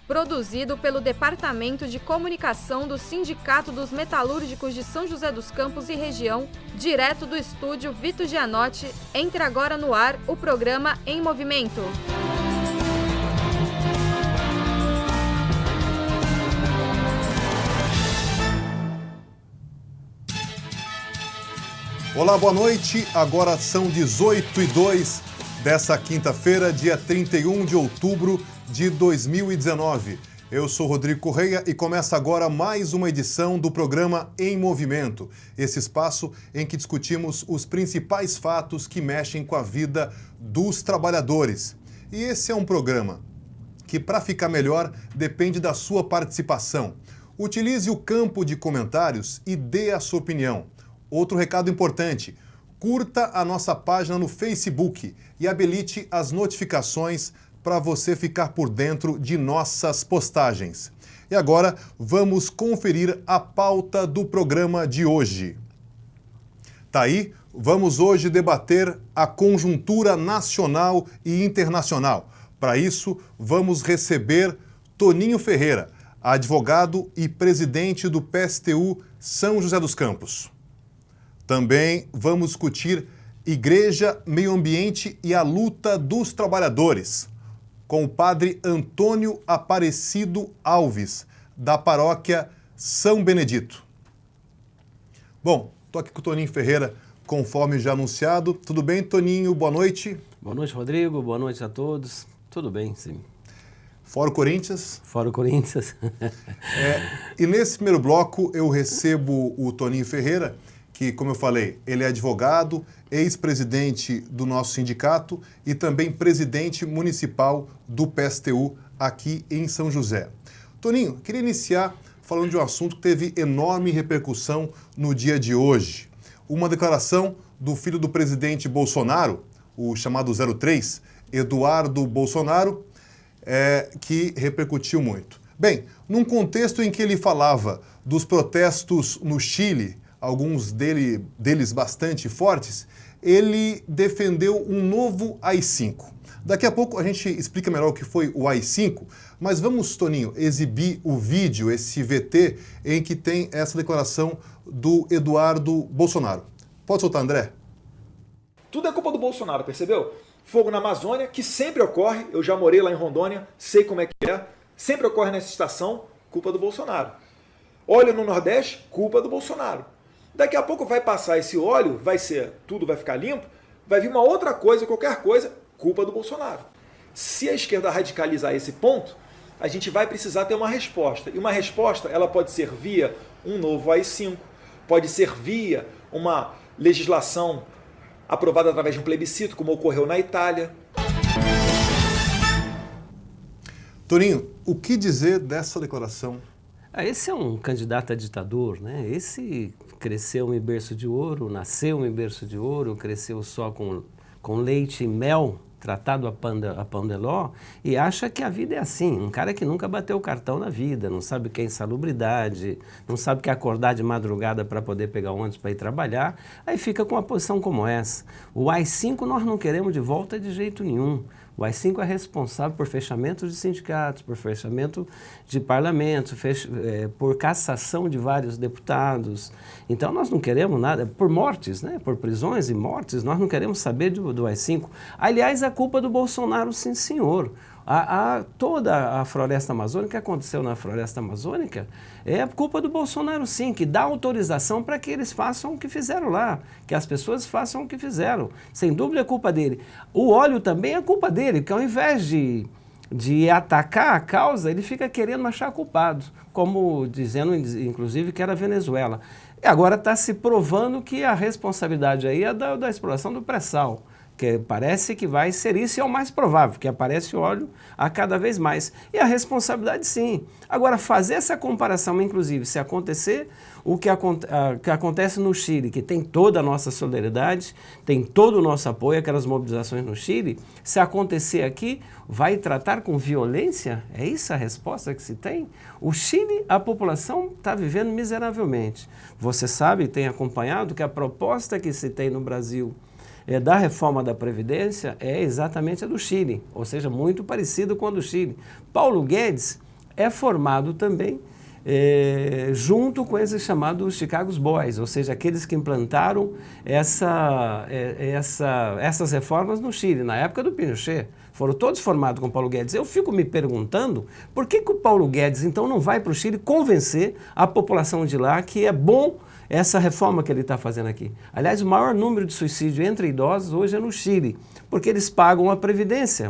Produzido pelo Departamento de Comunicação do Sindicato dos Metalúrgicos de São José dos Campos e região, direto do estúdio Vito Gianotti, entra agora no ar o programa Em Movimento. Olá, boa noite. Agora são 18h02 dessa quinta-feira, dia 31 de outubro de 2019. Eu sou Rodrigo Correia e começa agora mais uma edição do programa Em Movimento, esse espaço em que discutimos os principais fatos que mexem com a vida dos trabalhadores. E esse é um programa que, para ficar melhor, depende da sua participação. Utilize o campo de comentários e dê a sua opinião. Outro recado importante, curta a nossa página no Facebook e habilite as notificações para você ficar por dentro de nossas postagens. E agora vamos conferir a pauta do programa de hoje. Tá aí? Vamos hoje debater a conjuntura nacional e internacional. Para isso, vamos receber Toninho Ferreira, advogado e presidente do PSTU São José dos Campos. Também vamos discutir Igreja, Meio Ambiente e a Luta dos Trabalhadores, com o padre Antônio Aparecido Alves, da paróquia São Benedito. Bom, estou aqui com o Toninho Ferreira, conforme já anunciado. Tudo bem, Toninho? Boa noite. Boa noite, Rodrigo. Boa noite a todos. Tudo bem, sim. Fora o Corinthians. Fora o Corinthians. E nesse primeiro bloco eu recebo o Toninho Ferreira, que, como eu falei, ele é advogado, ex-presidente do nosso sindicato e também presidente municipal do PSTU aqui em São José. Toninho, queria iniciar falando de um assunto que teve enorme repercussão no dia de hoje. Uma declaração do filho do presidente Bolsonaro, o chamado 03, Eduardo Bolsonaro, que repercutiu muito. Bem, num contexto em que ele falava dos protestos no Chile, alguns deles bastante fortes, ele defendeu um novo AI-5. Daqui a pouco a gente explica melhor o que foi o AI-5, mas vamos, Toninho, exibir o vídeo, esse VT, em que tem essa declaração do Eduardo Bolsonaro. Pode soltar, André? Tudo é culpa do Bolsonaro, percebeu? Fogo na Amazônia, que sempre ocorre, eu já morei lá em Rondônia, sei como é que é, sempre ocorre nessa estação, culpa do Bolsonaro. Óleo no Nordeste, culpa do Bolsonaro. Daqui a pouco vai passar esse óleo, tudo vai ficar limpo, vai vir uma outra coisa, qualquer coisa, culpa do Bolsonaro. Se a esquerda radicalizar esse ponto, a gente vai precisar ter uma resposta. E uma resposta, ela pode ser via um novo AI-5, pode ser via uma legislação aprovada através de um plebiscito, como ocorreu na Itália. Toninho, o que dizer dessa declaração? Esse é um candidato a ditador, né? Esse cresceu em berço de ouro, nasceu em berço de ouro, cresceu só com leite e mel, tratado a pão de ló, e acha que a vida é assim. Um cara que nunca bateu o cartão na vida, não sabe o que é insalubridade, não sabe o que é acordar de madrugada para poder pegar ônibus para ir trabalhar, aí fica com uma posição como essa. O AI-5 nós não queremos de volta de jeito nenhum. O AI-5 é responsável por fechamento de sindicatos, por fechamento de parlamentos, por cassação de vários deputados. Então nós não queremos nada, por mortes, né? Por prisões e mortes, nós não queremos saber do AI-5. Aliás, a culpa do Bolsonaro, sim senhor. Toda a floresta amazônica, o que aconteceu na floresta amazônica, é culpa do Bolsonaro, sim, que dá autorização para que eles façam o que fizeram lá, que as pessoas façam o que fizeram. Sem dúvida é culpa dele. O óleo também é culpa dele, que ao invés de atacar a causa, ele fica querendo achar culpados, como dizendo, inclusive, que era a Venezuela. E agora está se provando que a responsabilidade aí é da exploração do pré-sal. Que parece que vai ser isso e é o mais provável, porque aparece óleo a cada vez mais. E a responsabilidade, sim. Agora, fazer essa comparação, inclusive, se acontecer o que acontece no Chile, que tem toda a nossa solidariedade, tem todo o nosso apoio, aquelas mobilizações no Chile, se acontecer aqui, vai tratar com violência? É isso a resposta que se tem? O Chile, a população está vivendo miseravelmente. Você sabe, tem acompanhado, que a proposta que se tem no Brasil da reforma da Previdência é exatamente a do Chile, ou seja, muito parecido com a do Chile. Paulo Guedes é formado também junto com esses chamados Chicago Boys, ou seja, aqueles que implantaram essas reformas no Chile, na época do Pinochet. Foram todos formados com Paulo Guedes. Eu fico me perguntando por que o Paulo Guedes, então, não vai para o Chile convencer a população de lá que é bom essa reforma que ele está fazendo aqui. Aliás, o maior número de suicídio entre idosos hoje é no Chile, porque eles pagam uma previdência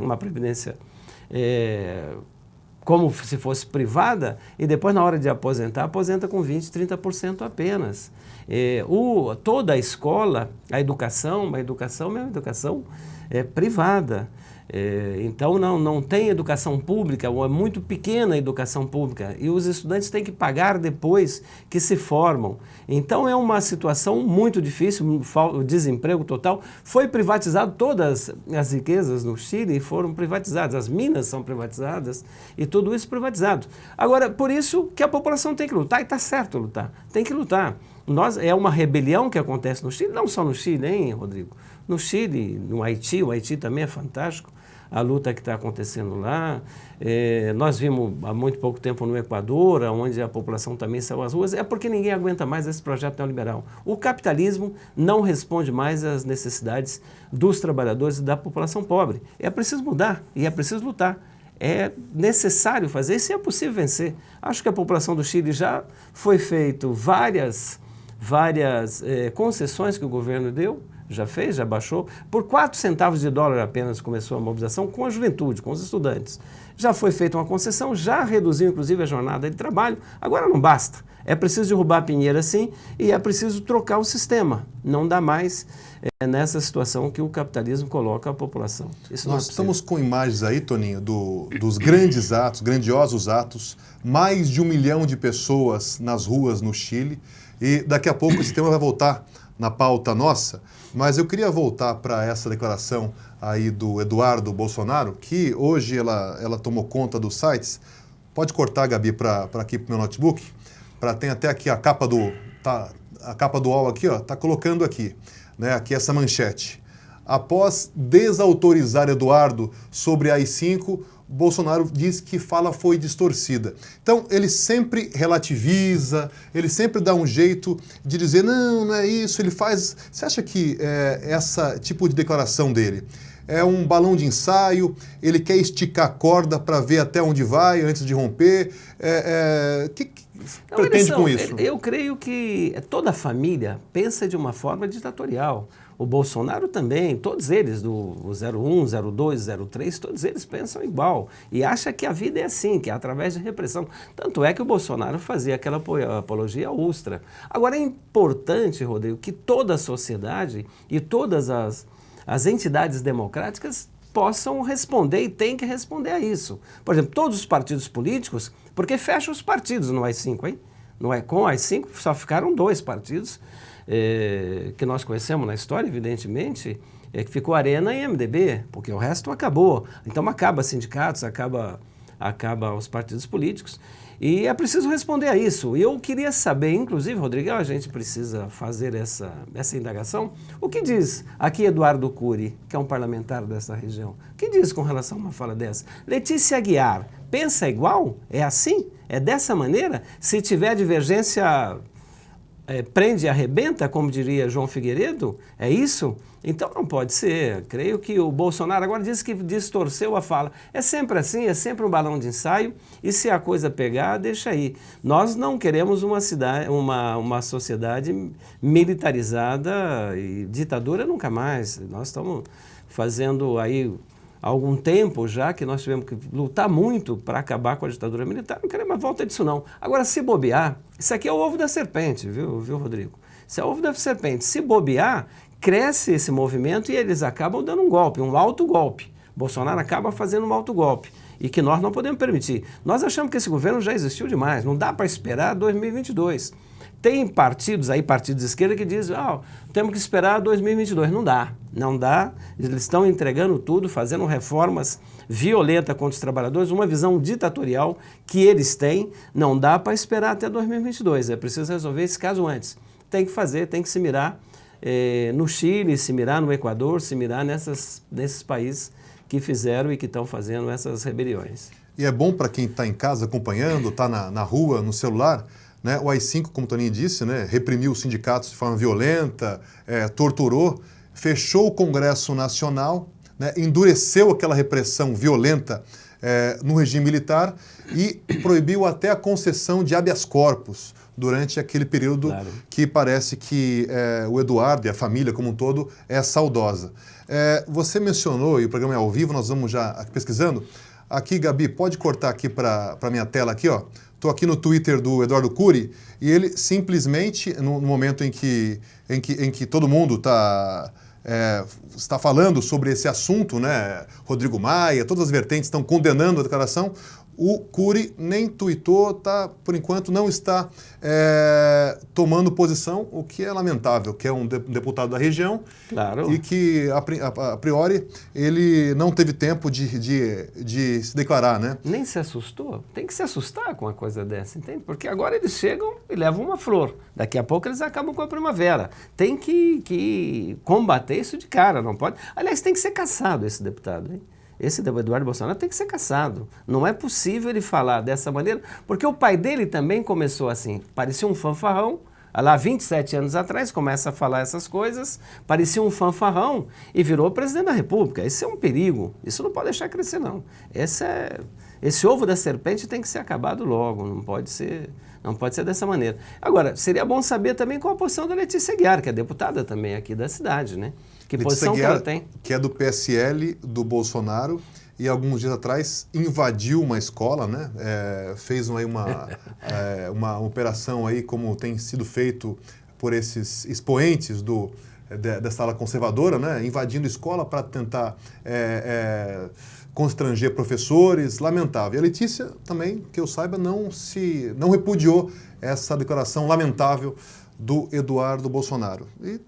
como se fosse privada, e depois, na hora de aposentar, aposenta com 20%, 30% apenas. Toda a escola, a educação é uma educação privada. Então, não tem educação pública, ou é muito pequena a educação pública, e os estudantes têm que pagar depois que se formam. Então, é uma situação muito difícil, desemprego total. Foi privatizado, todas as riquezas no Chile foram privatizadas, as minas são privatizadas, e tudo isso privatizado. Agora, por isso que a população tem que lutar, e está certo lutar, tem que lutar. É uma rebelião que acontece no Chile, não só no Chile, hein, Rodrigo? No Chile, no Haiti, o Haiti também é fantástico, a luta que está acontecendo lá. Nós vimos há muito pouco tempo no Equador, onde a população também saiu às ruas, é porque ninguém aguenta mais esse projeto neoliberal. O capitalismo não responde mais às necessidades dos trabalhadores e da população pobre. É preciso mudar e é preciso lutar. É necessário fazer isso e é possível vencer. Acho que a população do Chile já foi feito várias concessões que o governo deu, já fez, já baixou. Por 4 centavos de dólar apenas começou a mobilização com a juventude, com os estudantes. Já foi feita uma concessão, já reduziu inclusive a jornada de trabalho. Agora não basta. É preciso derrubar a Pinheira sim e é preciso trocar o sistema. Não dá mais nessa situação que o capitalismo coloca a população. Isso Nós estamos com imagens aí, Toninho, dos grandes atos, grandiosos atos, mais de 1 milhão de pessoas nas ruas no Chile, e daqui a pouco esse tema vai voltar na pauta nossa, mas eu queria voltar para essa declaração aí do Eduardo Bolsonaro, que hoje ela tomou conta dos sites. Pode cortar, Gabi, para aqui para o meu notebook, tem até aqui a capa do UOL aqui, ó, tá colocando aqui, né, aqui essa manchete. Após desautorizar Eduardo sobre a AI-5, Bolsonaro diz que fala foi distorcida. Então, ele sempre relativiza, ele sempre dá um jeito de dizer, não é isso, ele faz... Você acha que esse tipo de declaração dele é um balão de ensaio, ele quer esticar a corda para ver até onde vai antes de romper? O que pretende com isso? Eu creio que toda a família pensa de uma forma ditatorial. O Bolsonaro também, todos eles, do 01, 02, 03, todos eles pensam igual. E acham que a vida é assim, que é através de repressão. Tanto é que o Bolsonaro fazia aquela apologia à Ustra. Agora é importante, Rodrigo, que toda a sociedade e todas as entidades democráticas possam responder e têm que responder a isso. Por exemplo, todos os partidos políticos, porque fecham os partidos no AI-5, hein? Com o AI-5 só ficaram 2 partidos, que nós conhecemos na história, evidentemente, que ficou Arena e MDB, porque o resto acabou. Então acaba sindicatos, acaba os partidos políticos, e é preciso responder a isso. E eu queria saber, inclusive, Rodrigo, a gente precisa fazer essa indagação. O que diz aqui Eduardo Cury, que é um parlamentar dessa região? O que diz com relação a uma fala dessa? Letícia Aguiar, pensa igual? É assim? É dessa maneira? Se tiver divergência... prende e arrebenta, como diria João Figueiredo? É isso? Então não pode ser. Creio que o Bolsonaro agora diz que distorceu a fala. É sempre assim, é sempre um balão de ensaio, e se a coisa pegar, deixa aí. Nós não queremos uma sociedade militarizada e ditadura nunca mais. Nós estamos fazendo aí algum tempo já que nós tivemos que lutar muito para acabar com a ditadura militar. Não queremos mais volta disso não. Agora, se bobear, isso aqui é o ovo da serpente, viu, Rodrigo? Isso é o ovo da serpente. Se bobear, cresce esse movimento e eles acabam dando um golpe, um alto golpe. Bolsonaro acaba fazendo um alto golpe e que nós não podemos permitir. Nós achamos que esse governo já existiu demais, não dá para esperar 2022. Tem partidos aí, partidos de esquerda, que dizem, temos que esperar 2022. Não dá. Eles estão entregando tudo, fazendo reformas violentas contra os trabalhadores, uma visão ditatorial que eles têm. Não dá para esperar até 2022. É preciso resolver esse caso antes. Tem que fazer, tem que se mirar no Chile, se mirar no Equador, se mirar nesses países que fizeram e que estão fazendo essas rebeliões. E é bom para quem está em casa acompanhando, está na rua, no celular, né? O AI-5, como o Toninho disse, né? Reprimiu os sindicatos de forma violenta, torturou, fechou o Congresso Nacional, né? Endureceu aquela repressão violenta no regime militar e proibiu até a concessão de habeas corpus durante aquele período que parece que o Eduardo e a família como um todo é saudosa. Você mencionou, e o programa é ao vivo, nós vamos já aqui pesquisando. Aqui, Gabi, pode cortar aqui para a minha tela aqui, ó. Estou aqui no Twitter do Eduardo Cury e ele simplesmente, no momento em que todo mundo está falando sobre esse assunto, né? Rodrigo Maia, todas as vertentes estão condenando a declaração. O Cury nem tuitou, por enquanto não está tomando posição, o que é lamentável, que é um deputado da região e que, a priori, ele não teve tempo de se declarar, né? Nem se assustou. Tem que se assustar com uma coisa dessa, entende? Porque agora eles chegam e levam uma flor. Daqui a pouco eles acabam com a primavera. Tem que combater isso de cara, não pode... Aliás, tem que ser caçado esse deputado, hein? Esse Eduardo Bolsonaro tem que ser caçado. Não é possível ele falar dessa maneira, porque o pai dele também começou assim, parecia um fanfarrão, lá 27 anos atrás começa a falar essas coisas, parecia um fanfarrão e virou presidente da República. Isso é um perigo, isso não pode deixar crescer não. Esse ovo da serpente tem que ser acabado logo, não pode ser dessa maneira. Agora, seria bom saber também qual a posição da Letícia Aguiar, que é deputada também aqui da cidade, né? Que Letícia posição Aguiar, que ela tem? Que é do PSL, do Bolsonaro, e alguns dias atrás invadiu uma escola, né? Fez aí uma operação aí, como tem sido feito por esses expoentes dessa ala conservadora, né? Invadindo escola para tentar constranger professores, lamentável. E a Letícia também, que eu saiba, não repudiou essa declaração lamentável do Eduardo Bolsonaro. E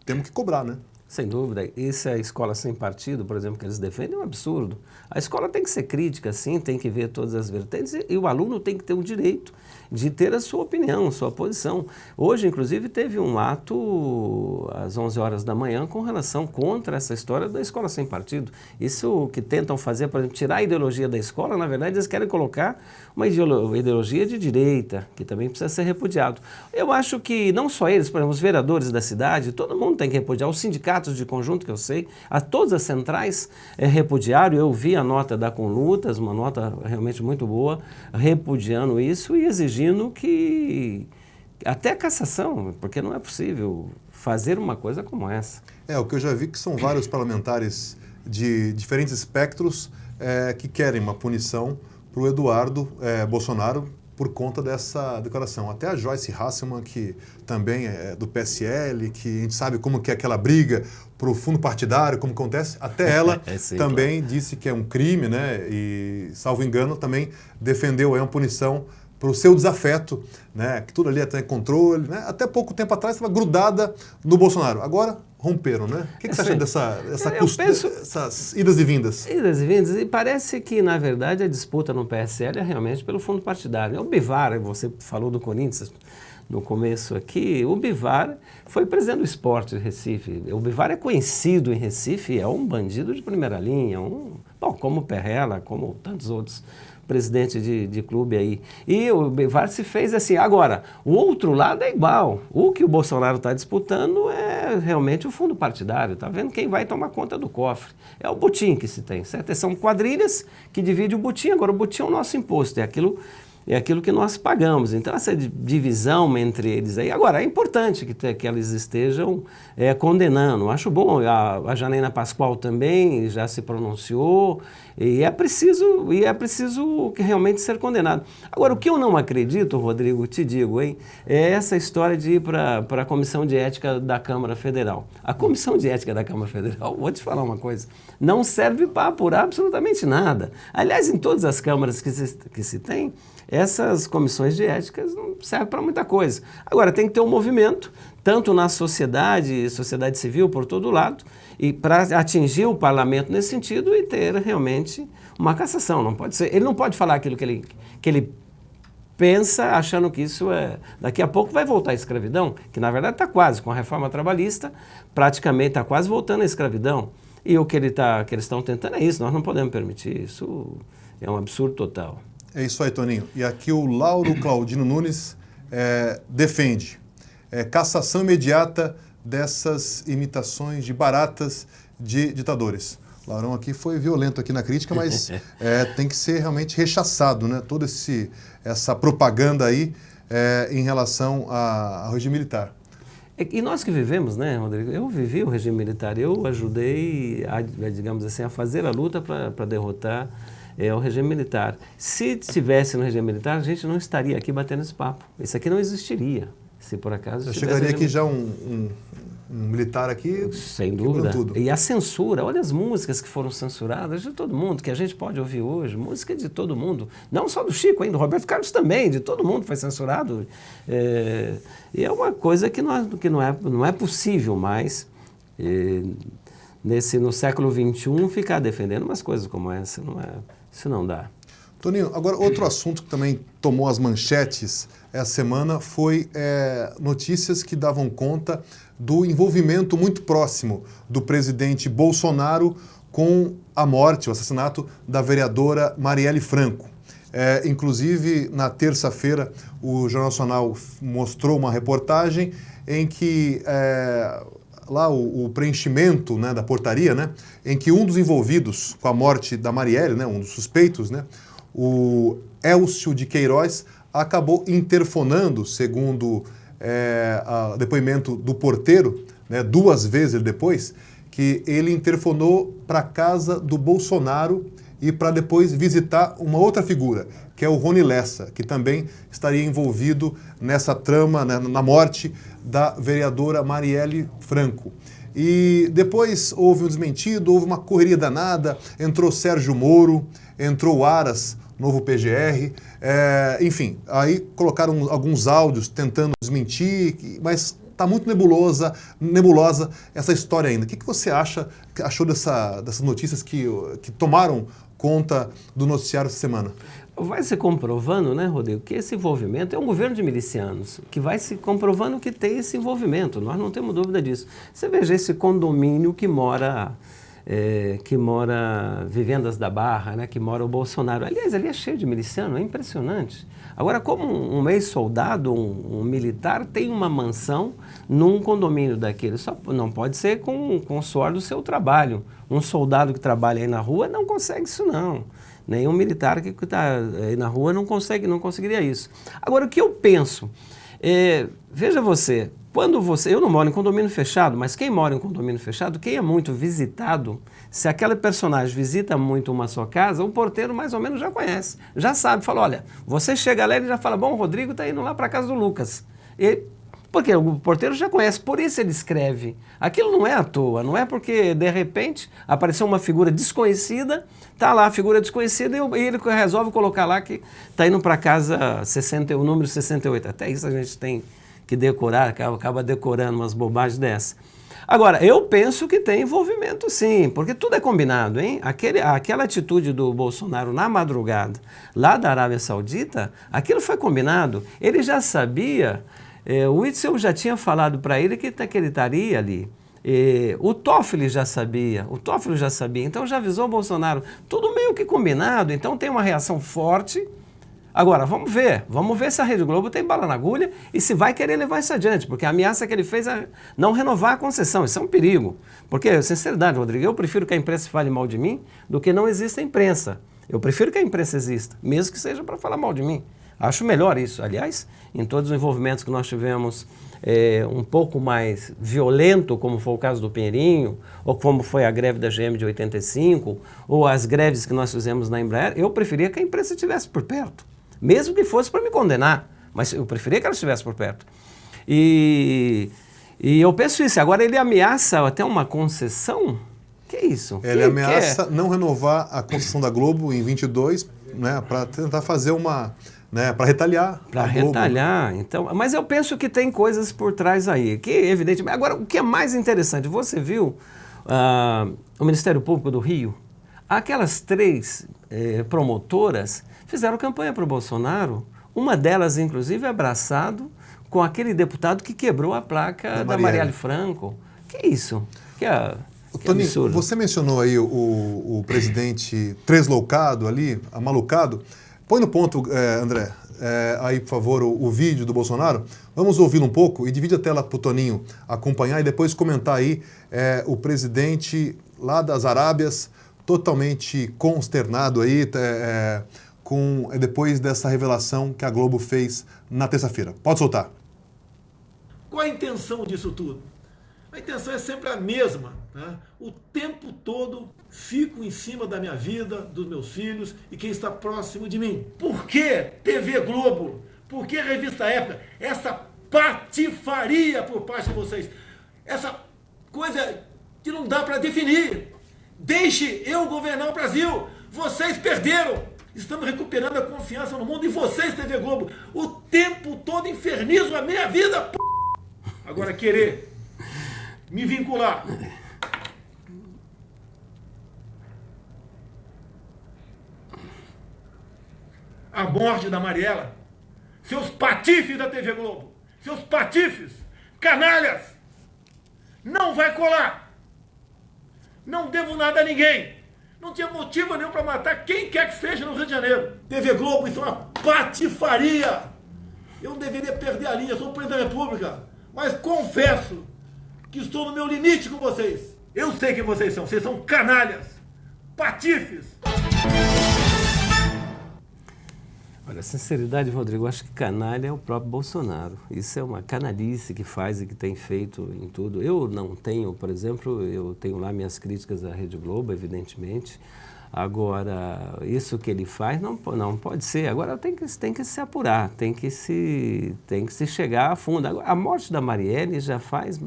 temos que cobrar, né? Sem dúvida. Essa escola sem partido, por exemplo, que eles defendem, é um absurdo. A escola tem que ser crítica, sim, tem que ver todas as vertentes e o aluno tem que ter o direito de ter a sua opinião, a sua posição. Hoje, inclusive, teve um ato às 11 horas da manhã com relação contra essa história da escola sem partido. Isso que tentam fazer, por exemplo, tirar a ideologia da escola, na verdade, eles querem colocar uma ideologia de direita, que também precisa ser repudiado. Eu acho que não só eles, por exemplo, os vereadores da cidade, todo mundo tem que repudiar, os sindicatos de conjunto, que eu sei, todas as centrais repudiaram. Eu vi a nota da Conlutas, uma nota realmente muito boa, repudiando isso e exigindo que até cassação, porque não é possível fazer uma coisa como essa. O que eu já vi que são vários parlamentares de diferentes espectros que querem uma punição para o Eduardo Bolsonaro por conta dessa declaração. Até a Joyce Hasselmann, que também é do PSL, que a gente sabe como que é aquela briga para o fundo partidário, como acontece, até ela também disse que é um crime, né? E, salvo engano, também defendeu uma punição para o seu desafeto, né? Que tudo ali até controle, né? Até pouco tempo atrás estava grudada no Bolsonaro. Agora romperam, né? O que você acha dessas idas e vindas? Idas e vindas, e parece que, na verdade, a disputa no PSL é realmente pelo fundo partidário. O Bivar, você falou do Corinthians no começo aqui, o Bivar foi presidente do Esporte de Recife. O Bivar é conhecido em Recife, é um bandido de primeira linha, como o Perrella, como tantos outros presidente de clube aí. E o Bivar se fez assim. Agora, o outro lado é igual. O que o Bolsonaro está disputando é realmente o fundo partidário. Está vendo quem vai tomar conta do cofre? É o butim que se tem, certo? São quadrilhas que dividem o butim. Agora, o butim é o nosso imposto, é aquilo que nós pagamos. Então, essa divisão entre eles aí... Agora, é importante que eles estejam condenando. Acho bom. A Janaína Pascoal também já se pronunciou e é preciso que realmente ser condenado. Agora, o que eu não acredito, Rodrigo, te digo, hein, é essa história de ir para a Comissão de Ética da Câmara Federal. A Comissão de Ética da Câmara Federal, vou te falar uma coisa, não serve para apurar absolutamente nada. Aliás, em todas as câmaras que se tem, essas comissões de éticas não servem para muita coisa. Agora, tem que ter um movimento, tanto na sociedade civil, por todo lado, e para atingir o parlamento nesse sentido e ter realmente uma cassação. Não pode ser, ele não pode falar aquilo que ele pensa, achando que isso daqui a pouco vai voltar à escravidão, que na verdade está quase, com a reforma trabalhista, praticamente está quase voltando à escravidão. E o que eles estão tentando é isso, nós não podemos permitir isso. É um absurdo total. É isso aí, Toninho. E aqui o Lauro Claudino Nunes defende cassação imediata dessas imitações de baratas de ditadores. O Laurão aqui foi violento aqui na crítica, mas tem que ser realmente rechaçado, né? Toda essa propaganda aí em relação ao regime militar. E nós que vivemos, né, Rodrigo? Eu vivi o regime militar, eu ajudei, digamos assim, a fazer a luta para derrotar o regime militar. Se estivesse no regime militar, a gente não estaria aqui batendo esse papo. Isso aqui não existiria, se por acaso... Eu chegaria aqui já um militar aqui... Sem dúvida. Tudo. E a censura, olha as músicas que foram censuradas de todo mundo, que a gente pode ouvir hoje, música de todo mundo, não só do Chico ainda, do Roberto Carlos também, de todo mundo foi censurado. E é uma coisa que não é possível mais, no século XXI, ficar defendendo umas coisas como essa, isso não dá. Toninho, agora outro assunto que também tomou as manchetes essa semana foi notícias que davam conta do envolvimento muito próximo do presidente Bolsonaro com a morte, o assassinato da vereadora Marielle Franco. Inclusive, na terça-feira, o Jornal Nacional mostrou uma reportagem em que lá o preenchimento, né, da portaria, né, em que um dos envolvidos com a morte da Marielle, né, um dos suspeitos, né, o Elcio de Queiroz, acabou interfonando, segundo o depoimento do porteiro, né, 2 vezes depois, que ele interfonou para a casa do Bolsonaro e para depois visitar uma outra figura, que é o Rony Lessa, que também estaria envolvido nessa trama, né, na morte da vereadora Marielle Franco. E depois houve um desmentido, houve uma correria danada, entrou Sérgio Moro, entrou o Aras, novo PGR, enfim, aí colocaram alguns áudios tentando desmentir, mas está muito nebulosa essa história ainda. O que você achou dessas notícias que tomaram conta do noticiário essa semana? Vai se comprovando, né, Rodrigo, que esse envolvimento é um governo de milicianos, que vai se comprovando que tem esse envolvimento, nós não temos dúvida disso. Você veja esse condomínio que mora Vivendas da Barra, né, que mora o Bolsonaro. Aliás, ali é cheio de miliciano, é impressionante. Agora, como um ex-soldado, um militar, tem uma mansão num condomínio daquele, só não pode ser com o suor do seu trabalho. Um soldado que trabalha aí na rua não consegue isso, não. Nenhum militar que está aí na rua não conseguiria isso. Agora, o que eu penso, veja você, eu não moro em condomínio fechado, mas quem mora em condomínio fechado, quem é muito visitado, se aquele personagem visita muito uma sua casa, o porteiro mais ou menos já conhece, já sabe, fala, olha, você chega lá e ele já fala, bom, o Rodrigo está indo lá para a casa do Lucas. Porque o porteiro já conhece, por isso ele escreve. Aquilo não é à toa, não é porque de repente apareceu uma figura desconhecida, está lá a figura desconhecida e ele resolve colocar lá que está indo para casa o número 68. Até isso a gente tem que decorar, acaba decorando umas bobagens dessas. Agora, eu penso que tem envolvimento sim, porque tudo é combinado, hein? Aquela atitude do Bolsonaro na madrugada, lá da Arábia Saudita, aquilo foi combinado. Ele já sabia, o Witzel já tinha falado para ele que ele estaria ali. O Toffoli já sabia, então já avisou o Bolsonaro. Tudo meio que combinado, então tem uma reação forte. Agora, vamos ver se a Rede Globo tem bala na agulha e se vai querer levar isso adiante, porque a ameaça que ele fez é não renovar a concessão, isso é um perigo. Porque, sinceridade, Rodrigo, eu prefiro que a imprensa fale mal de mim do que não exista imprensa. Eu prefiro que a imprensa exista, mesmo que seja para falar mal de mim. Acho melhor isso. Aliás, em todos os envolvimentos que nós tivemos um pouco mais violento, como foi o caso do Pinheirinho, ou como foi a greve da GM de 85, ou as greves que nós fizemos na Embraer, eu preferia que a imprensa estivesse por perto. Mesmo que fosse para me condenar, mas eu preferia que ela estivesse por perto. E eu penso isso. Agora ele ameaça até uma concessão? Que é isso? Ele ameaça não renovar a concessão da Globo em 22, né, para tentar fazer para retaliar. Para retaliar, então. Mas eu penso que tem coisas por trás aí, que evidentemente... Agora, o que é mais interessante, você viu o Ministério Público do Rio? Aquelas 3 promotoras fizeram campanha para o Bolsonaro, uma delas, inclusive, abraçado com aquele deputado que quebrou a placa da Marielle Franco. Que isso? Toninho, você mencionou aí o presidente tresloucado ali, amalucado. Põe no ponto, André, aí, por favor, o vídeo do Bolsonaro. Vamos ouvi-lo um pouco e divide a tela para o Toninho acompanhar e depois comentar aí o presidente lá das Arábias, totalmente consternado aí, depois dessa revelação que a Globo fez na terça-feira. Pode soltar. Qual a intenção disso tudo? A intenção é sempre a mesma. Né? O tempo todo fico em cima da minha vida, dos meus filhos e quem está próximo de mim. Por que TV Globo? Por que Revista Época? Essa patifaria por parte de vocês. Essa coisa que não dá para definir. Deixe eu governar o Brasil. Vocês perderam. Estamos recuperando a confiança no mundo e vocês, TV Globo, o tempo todo infernizam a minha vida. Agora querer me vincular à morte da Mariela, seus patifes da TV Globo, seus patifes, canalhas, não vai colar. Não devo nada a ninguém. Não tinha motivo nenhum para matar quem quer que seja no Rio de Janeiro. TV Globo, isso é uma patifaria. Eu não deveria perder a linha, sou o presidente da República. Mas confesso que estou no meu limite com vocês. Eu sei quem vocês são canalhas, patifes. Olha, sinceridade, Rodrigo, eu acho que canalha é o próprio Bolsonaro. Isso é uma canalice que faz e que tem feito em tudo. Eu não tenho, por exemplo, eu tenho lá minhas críticas à Rede Globo, evidentemente. Agora, isso que ele faz não pode ser. Agora tem que se apurar, tem que se chegar a fundo. Agora, a morte da Marielle já faz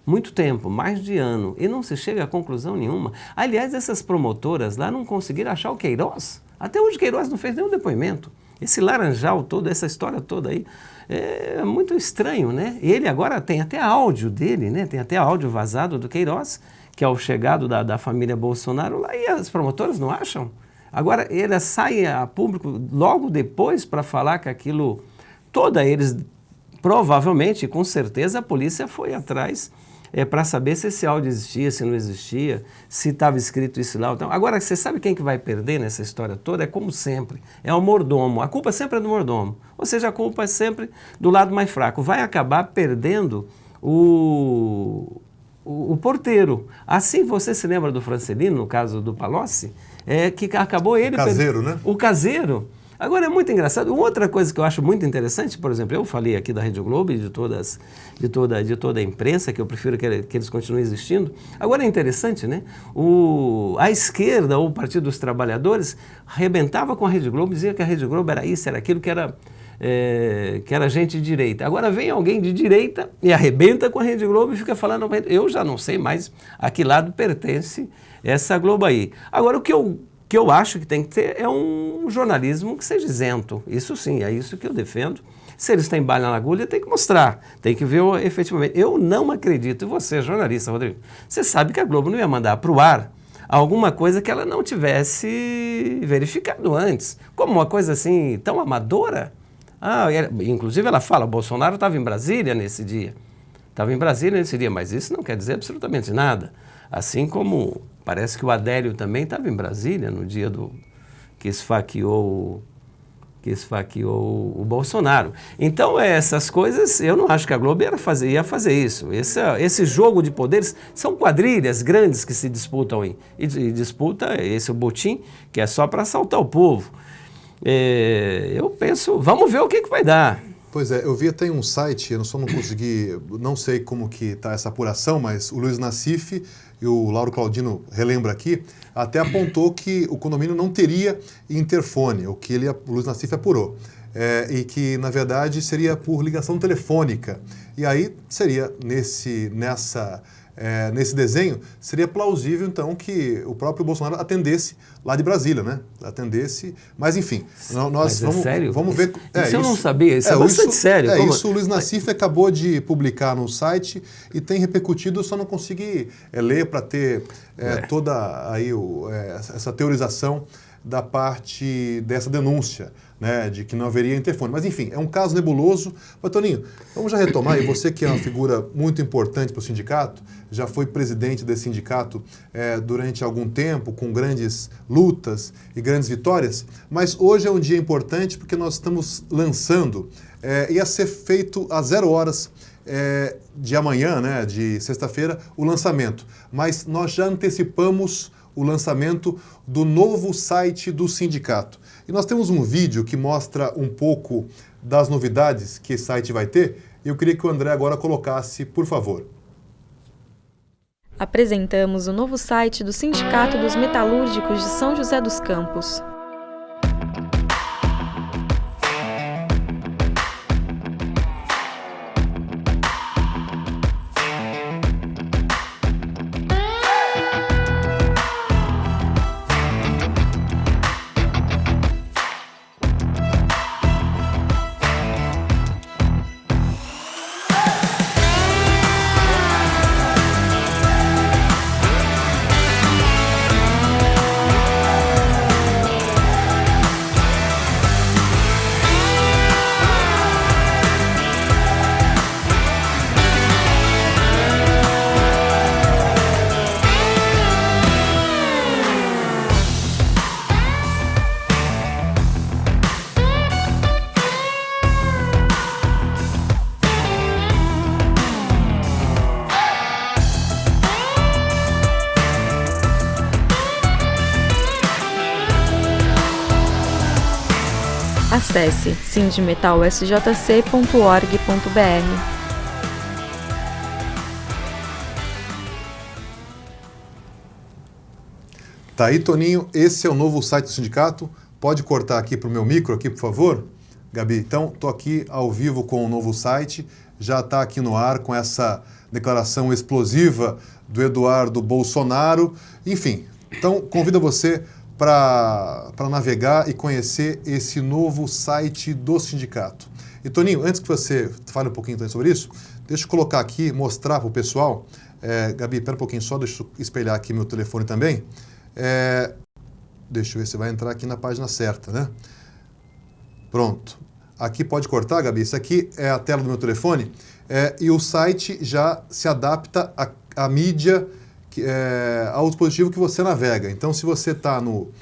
muito tempo, mais de ano, e não se chega a conclusão nenhuma. Aliás, essas promotoras lá não conseguiram achar o Queiroz. Até hoje o Queiroz não fez nenhum depoimento. Esse laranjal todo, essa história toda aí, é muito estranho, né? Ele agora tem até áudio dele, né? Tem até áudio vazado do Queiroz, que é o chegado da família Bolsonaro lá, e as promotoras não acham. Agora, ele sai a público logo depois para falar que aquilo, eles, provavelmente, com certeza, a polícia foi atrás para saber se esse áudio existia, se não existia, se estava escrito isso lá. Então, agora, você sabe quem que vai perder nessa história toda? É como sempre, é o mordomo. A culpa sempre é do mordomo. Ou seja, a culpa é sempre do lado mais fraco. Vai acabar perdendo o porteiro. Assim, você se lembra do Francelino, no caso do Palocci, que acabou ele... O caseiro, né? O caseiro. Agora, é muito engraçado. Outra coisa que eu acho muito interessante, por exemplo, eu falei aqui da Rede Globo e de toda a imprensa, que eu prefiro que eles continuem existindo. Agora, é interessante, né? A esquerda, ou o Partido dos Trabalhadores, arrebentava com a Rede Globo, dizia que a Rede Globo era isso, era aquilo, que era gente de direita. Agora vem alguém de direita e arrebenta com a Rede Globo e fica falando... Eu já não sei mais a que lado pertence essa Globo aí. Agora, o que eu acho que tem que ter é um jornalismo que seja isento. Isso sim, é isso que eu defendo. Se eles têm bala na agulha, tem que mostrar, tem que ver efetivamente. Eu não acredito, e você, jornalista, Rodrigo, você sabe que a Globo não ia mandar para o ar alguma coisa que ela não tivesse verificado antes. Como uma coisa assim tão amadora. Inclusive ela fala, Bolsonaro estava em Brasília nesse dia. Mas isso não quer dizer absolutamente nada. Assim como parece que o Adélio também estava em Brasília no dia que esfaqueou o Bolsonaro. Então, essas coisas, eu não acho que a Globo ia fazer isso. Esse jogo de poderes são quadrilhas grandes que se disputam aí. E disputa esse botim, que é só para assaltar o povo. Eu penso, vamos ver o que vai dar. Pois é, eu vi até em um site, eu só não consegui, não sei como que está essa apuração, mas o Luiz Nassif e o Lauro Claudino relembra aqui, até apontou que o condomínio não teria interfone, o que o Luiz Nassif apurou, e que, na verdade, seria por ligação telefônica. E aí seria, nesse desenho, seria plausível, então, que o próprio Bolsonaro atendesse lá de Brasília, né? Mas enfim, nós vamos ver... Isso eu não sabia, isso é bastante sério. Isso o Luiz Nassif acabou de publicar no site e tem repercutido, eu só não consegui ler para ter toda aí essa teorização da parte dessa denúncia né, de que não haveria interfone. Mas, enfim, é um caso nebuloso. Mas, Toninho, vamos já retomar, e você que é uma figura muito importante para o sindicato, já foi presidente desse sindicato durante algum tempo, com grandes lutas e grandes vitórias, mas hoje é um dia importante porque nós estamos lançando, ia ser feito às 0 horas de amanhã, né, de sexta-feira, o lançamento. Mas nós já antecipamos o lançamento do novo site do sindicato. E nós temos um vídeo que mostra um pouco das novidades que esse site vai ter. Eu queria que o André agora colocasse, por favor. Apresentamos o novo site do Sindicato dos Metalúrgicos de São José dos Campos. Acesse sindmetalsjc.org.br. Tá aí, Toninho, esse é o novo site do sindicato. Pode cortar aqui para o meu micro, aqui, por favor, Gabi. Então, estou aqui ao vivo com o novo site, já está aqui no ar com essa declaração explosiva do Eduardo Bolsonaro. Enfim, então convido você para navegar e conhecer esse novo site do sindicato. E, Toninho, antes que você fale um pouquinho também sobre isso, deixa eu colocar aqui, mostrar para o pessoal. Gabi, espera um pouquinho só, deixa eu espelhar aqui meu telefone também. Deixa eu ver se vai entrar aqui na página certa, né? Pronto. Aqui pode cortar, Gabi. Isso aqui é a tela do meu telefone. E o site já se adapta à mídia, ao dispositivo que você navega. Então, se você está no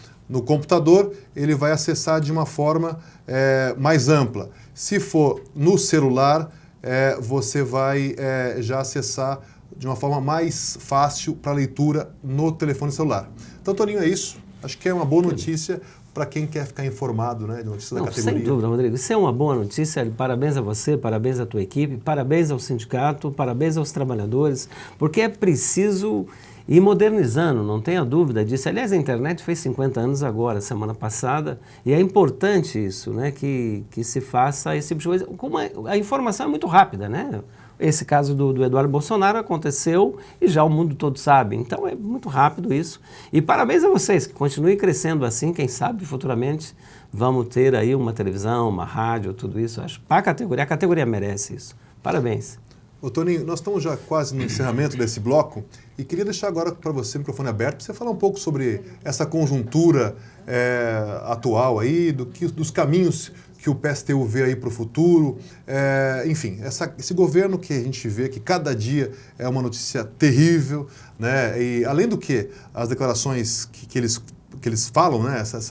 computador, ele vai acessar de uma forma mais ampla. Se for no celular, você vai já acessar de uma forma mais fácil para leitura no telefone celular. Então, Toninho, é isso. Acho que é uma boa notícia para quem quer ficar informado, né, de notícias da categoria. Sem dúvida, Rodrigo. Isso é uma boa notícia. Parabéns a você, parabéns à tua equipe, parabéns ao sindicato, parabéns aos trabalhadores, porque é preciso ir modernizando, não tenha dúvida disso. Aliás, a internet fez 50 anos agora, semana passada, e é importante isso, né, que se faça esse tipo de coisa. Como a informação é muito rápida, né? Esse caso do Eduardo Bolsonaro aconteceu e já o mundo todo sabe. Então é muito rápido isso. E parabéns a vocês, que continuem crescendo assim. Quem sabe futuramente vamos ter aí uma televisão, uma rádio, tudo isso. Acho para a categoria merece isso. Parabéns. Ô, Toninho, nós estamos já quase no encerramento desse bloco e queria deixar agora para você o microfone aberto para você falar um pouco sobre essa conjuntura atual aí, dos caminhos que o PSTU vê aí para o futuro, enfim, esse governo que a gente vê que cada dia é uma notícia terrível, né? E além do que, as declarações que eles falam, né? Essas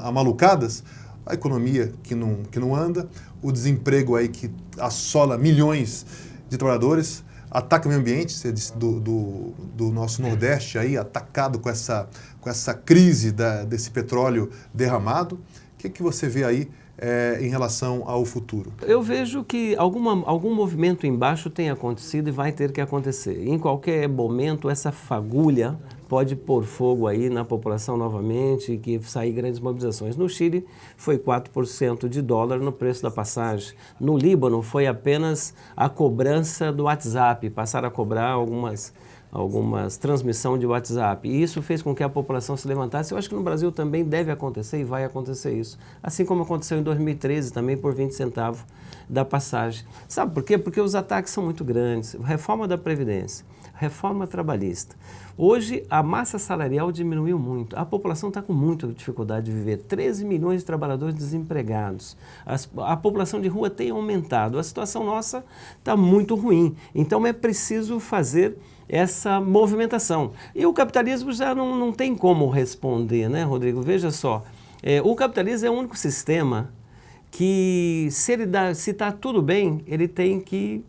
amalucadas, a economia que não anda, o desemprego aí que assola milhões de trabalhadores, ataca o meio ambiente, você disse do nosso Nordeste aí, atacado com essa crise desse petróleo derramado. O que você vê aí em relação ao futuro? Eu vejo que algum movimento embaixo tem acontecido e vai ter que acontecer. Em qualquer momento, essa fagulha pode pôr fogo aí na população novamente e que sair grandes mobilizações. No Chile, foi 4% de dólar no preço da passagem. No Líbano, foi apenas a cobrança do WhatsApp, passaram a cobrar algumas transmissão de WhatsApp. E isso fez com que a população se levantasse. Eu acho que no Brasil também deve acontecer e vai acontecer isso. Assim como aconteceu em 2013 também por 20 centavos da passagem. Sabe por quê? Porque os ataques são muito grandes. Reforma da Previdência, reforma trabalhista. Hoje, a massa salarial diminuiu muito. A população está com muita dificuldade de viver. 13 milhões de trabalhadores desempregados. A população de rua tem aumentado. A situação nossa está muito ruim. Então, é preciso fazer essa movimentação. E o capitalismo já não tem como responder, né, Rodrigo? Veja só, o capitalismo é o único sistema que, se está tudo bem, ele tem que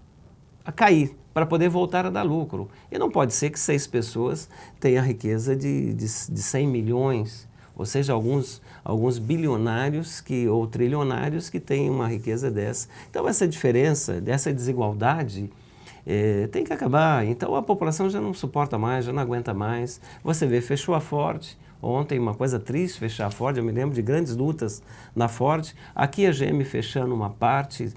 cair para poder voltar a dar lucro. E não pode ser que 6 pessoas tenham a riqueza de 100 milhões, ou seja, alguns bilionários ou trilionários que têm uma riqueza dessa. Então, essa diferença, dessa desigualdade, tem que acabar. Então, a população já não suporta mais, já não aguenta mais. Você vê, fechou a Ford. Ontem, uma coisa triste, fechar a Ford. Eu me lembro de grandes lutas na Ford. Aqui a GM fechando uma parte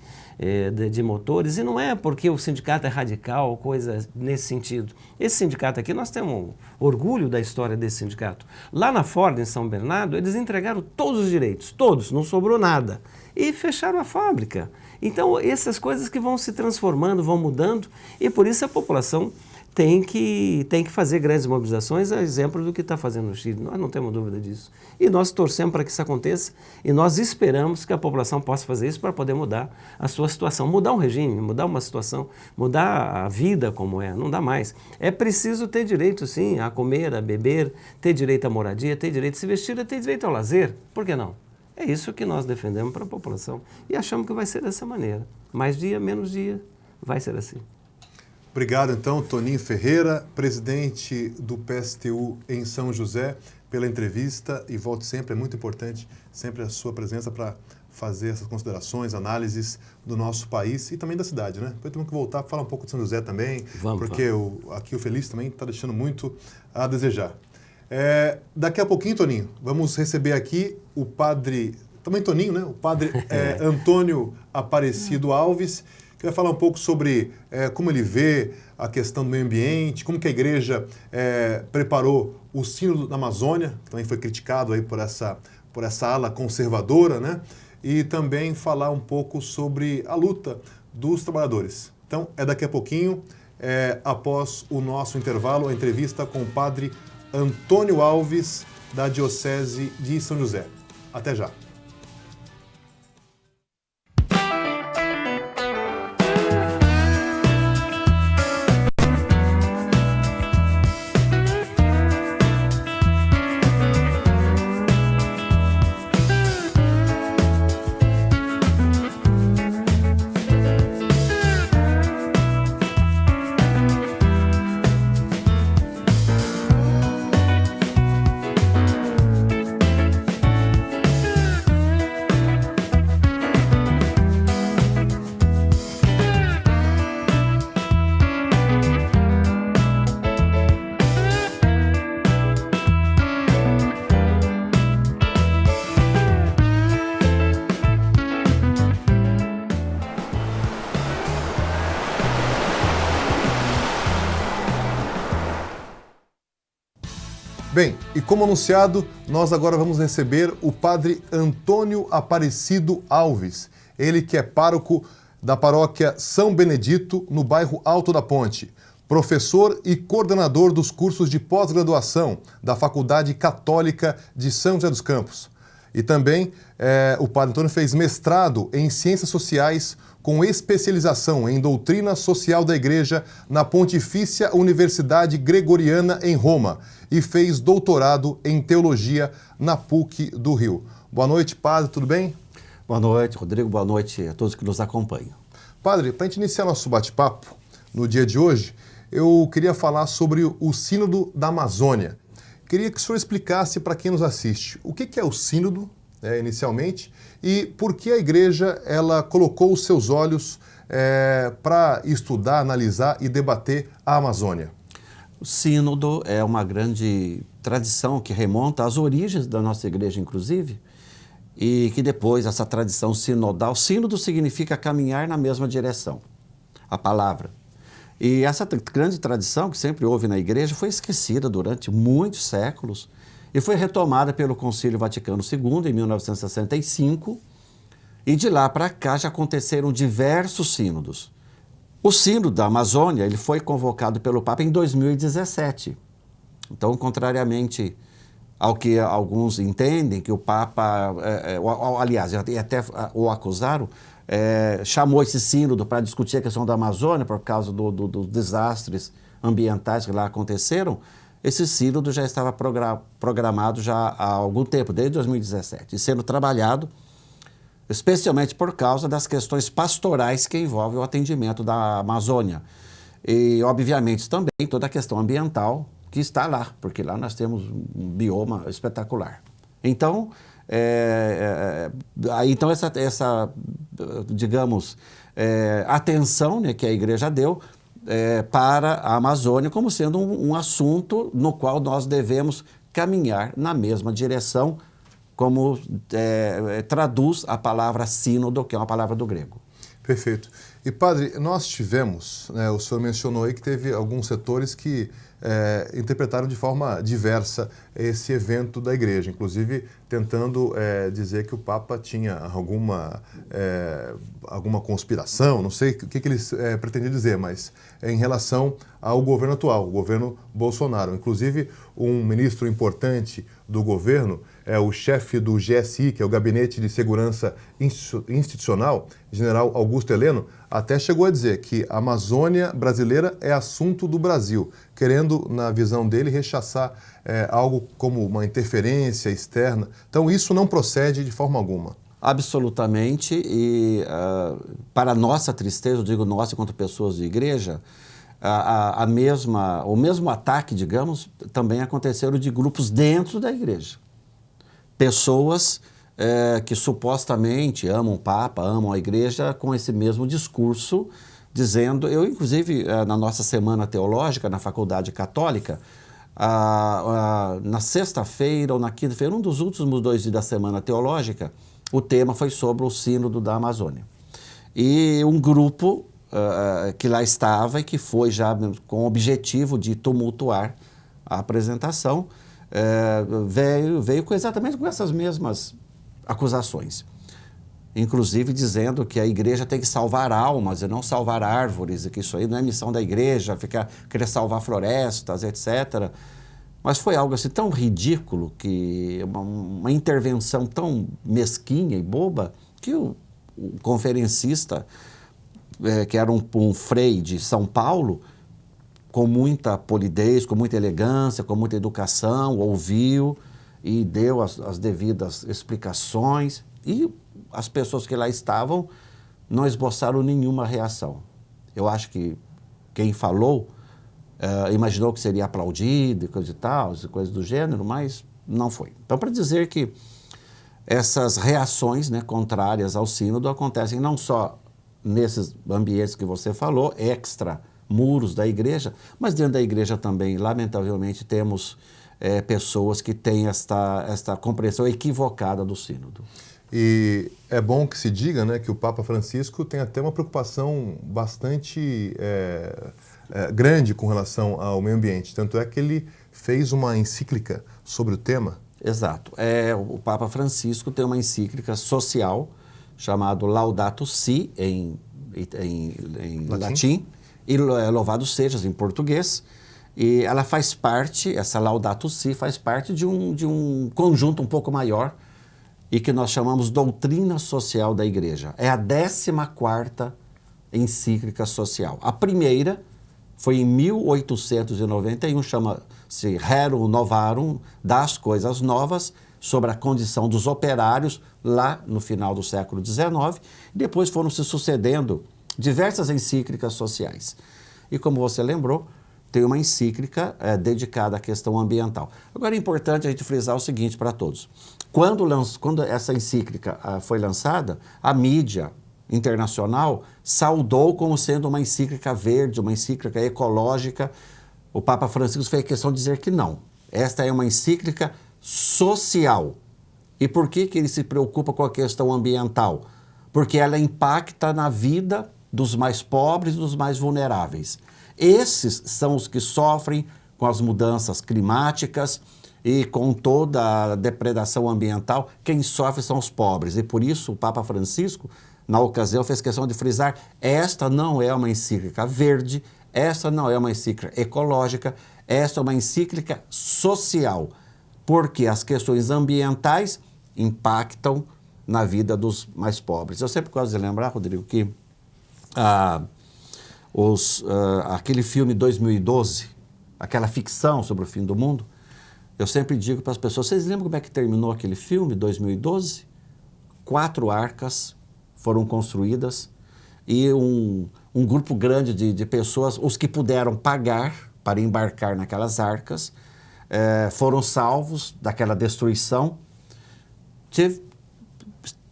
de motores. E não é porque o sindicato é radical, coisa nesse sentido. Esse sindicato aqui, nós temos orgulho da história desse sindicato. Lá na Ford, em São Bernardo, eles entregaram todos os direitos, todos, não sobrou nada. E fecharam a fábrica. Então, essas coisas que vão se transformando, vão mudando. E por isso a população tem que fazer grandes mobilizações, a exemplo do que está fazendo no Chile. Nós não temos dúvida disso. E nós torcemos para que isso aconteça e nós esperamos que a população possa fazer isso para poder mudar a sua situação, mudar um regime, mudar uma situação, mudar a vida como é, não dá mais. É preciso ter direito, sim, a comer, a beber, ter direito à moradia, ter direito a se vestir, ter direito ao lazer. Por que não? É isso que nós defendemos para a população e achamos que vai ser dessa maneira. Mais dia, menos dia, vai ser assim. Obrigado, então, Toninho Ferreira, presidente do PSTU em São José, pela entrevista e volte sempre, é muito importante sempre a sua presença para fazer essas considerações, análises do nosso país e também da cidade, né? Depois temos que voltar para falar um pouco de São José também, porque aqui o Feliz também está deixando muito a desejar. Daqui a pouquinho, Toninho, vamos receber aqui o padre, também Toninho, né? O padre Antônio Aparecido Alves, que vai falar um pouco sobre como ele vê a questão do meio ambiente, como que a igreja preparou o Sínodo da Amazônia, que também foi criticado aí por essa ala conservadora, né? E também falar um pouco sobre a luta dos trabalhadores. Então, daqui a pouquinho, após o nosso intervalo, a entrevista com o padre Antônio Alves, da Diocese de São José. Até já. Bem, e como anunciado, nós agora vamos receber o padre Antônio Aparecido Alves, ele que é pároco da paróquia São Benedito, no bairro Alto da Ponte, professor e coordenador dos cursos de pós-graduação da Faculdade Católica de São José dos Campos. E também o padre Antônio fez mestrado em Ciências Sociais com especialização em Doutrina Social da Igreja na Pontifícia Universidade Gregoriana em Roma e fez doutorado em Teologia na PUC do Rio. Boa noite, padre, tudo bem? Boa noite, Rodrigo, boa noite a todos que nos acompanham. Padre, para a gente iniciar nosso bate-papo no dia de hoje, eu queria falar sobre o Sínodo da Amazônia. Queria que o senhor explicasse para quem nos assiste o que é o Sínodo, inicialmente, e por que a Igreja ela colocou os seus olhos para estudar, analisar e debater a Amazônia. O Sínodo é uma grande tradição que remonta às origens da nossa Igreja, inclusive, e que depois essa tradição sinodal, sínodo significa caminhar na mesma direção, a palavra. E essa grande tradição que sempre houve na Igreja foi esquecida durante muitos séculos e foi retomada pelo Concílio Vaticano II em 1965 e de lá para cá já aconteceram diversos sínodos. O Sínodo da Amazônia ele foi convocado pelo Papa em 2017. Então, contrariamente ao que alguns entendem, que o Papa, aliás, até o acusaram, chamou esse sínodo para discutir a questão da Amazônia por causa dos desastres ambientais que lá aconteceram. Esse sínodo já estava programado já há algum tempo, desde 2017, e sendo trabalhado especialmente por causa das questões pastorais que envolvem o atendimento da Amazônia. E, obviamente, também toda a questão ambiental que está lá, porque lá nós temos um bioma espetacular. Então, então essa digamos, atenção, né, que a igreja deu para a Amazônia como sendo um assunto no qual nós devemos caminhar na mesma direção, como traduz a palavra sínodo, que é uma palavra do grego. Perfeito. E, padre, nós tivemos, né, o senhor mencionou aí que teve alguns setores que interpretaram de forma diversa esse evento da igreja, inclusive tentando dizer que o Papa tinha alguma conspiração, não sei o que eles pretendiam dizer, mas em relação ao governo atual, o governo Bolsonaro. Inclusive, um ministro importante do governo, o chefe do GSI, que é o Gabinete de Segurança Institucional, general Augusto Heleno, até chegou a dizer que a Amazônia brasileira é assunto do Brasil, querendo, na visão dele, rechaçar algo como uma interferência externa. Então, isso não procede de forma alguma. Absolutamente, e para nossa tristeza, eu digo nossa enquanto pessoas de igreja, o mesmo ataque, digamos, também aconteceram de grupos dentro da igreja. Pessoas que supostamente amam o Papa, amam a igreja, com esse mesmo discurso, dizendo... Eu, inclusive, na nossa semana teológica, na Faculdade Católica, na sexta-feira ou na quinta-feira, um dos últimos 2 dias da semana teológica, o tema foi sobre o Sínodo da Amazônia. E um grupo que lá estava e que foi já com o objetivo de tumultuar a apresentação, veio exatamente com essas mesmas acusações. Inclusive dizendo que a igreja tem que salvar almas e não salvar árvores, e que isso aí não é missão da igreja, querer salvar florestas, etc. Mas foi algo assim tão ridículo, que uma intervenção tão mesquinha e boba, que o conferencista, que era um frei de São Paulo, com muita polidez, com muita elegância, com muita educação, ouviu e deu as devidas explicações, e as pessoas que lá estavam não esboçaram nenhuma reação. Eu acho que quem falou imaginou que seria aplaudido e coisa e tal, coisas do gênero, mas não foi. Então, para dizer que essas reações, né, contrárias ao sínodo acontecem não só nesses ambientes que você falou, extra muros da igreja, mas dentro da igreja também, lamentavelmente, temos pessoas que têm esta compreensão equivocada do sínodo. E é bom que se diga, né, que o Papa Francisco tem até uma preocupação bastante grande com relação ao meio ambiente. Tanto é que ele fez uma encíclica sobre o tema. Exato. O Papa Francisco tem uma encíclica social chamada Laudato Si, em latim, e Louvado Sejas, em português. E ela faz parte, essa Laudato Si, faz parte de um conjunto um pouco maior, e que nós chamamos Doutrina Social da Igreja. É a 14ª encíclica social. A primeira foi em 1891, chama-se Rerum Novarum, das coisas novas, sobre a condição dos operários, lá no final do século XIX. Depois foram se sucedendo diversas encíclicas sociais. E como você lembrou, tem uma encíclica dedicada à questão ambiental. Agora é importante a gente frisar o seguinte para todos. Quando essa encíclica foi lançada, a mídia internacional saudou como sendo uma encíclica verde, uma encíclica ecológica. O Papa Francisco fez questão de dizer que não. Esta é uma encíclica social. E por que ele se preocupa com a questão ambiental? Porque ela impacta na vida dos mais pobres e dos mais vulneráveis. Esses são os que sofrem com as mudanças climáticas e com toda a depredação ambiental. Quem sofre são os pobres. E por isso o Papa Francisco na ocasião, fez questão de frisar: esta não é uma encíclica verde, esta não é uma encíclica ecológica, esta é uma encíclica social, porque as questões ambientais impactam na vida dos mais pobres. Eu sempre gosto de lembrar, Rodrigo, que aquele filme 2012, aquela ficção sobre o fim do mundo, eu sempre digo para as pessoas: vocês lembram como é que terminou aquele filme, 2012? 4 arcas foram construídas e um grupo grande de pessoas, os que puderam pagar para embarcar naquelas arcas, foram salvos daquela destruição.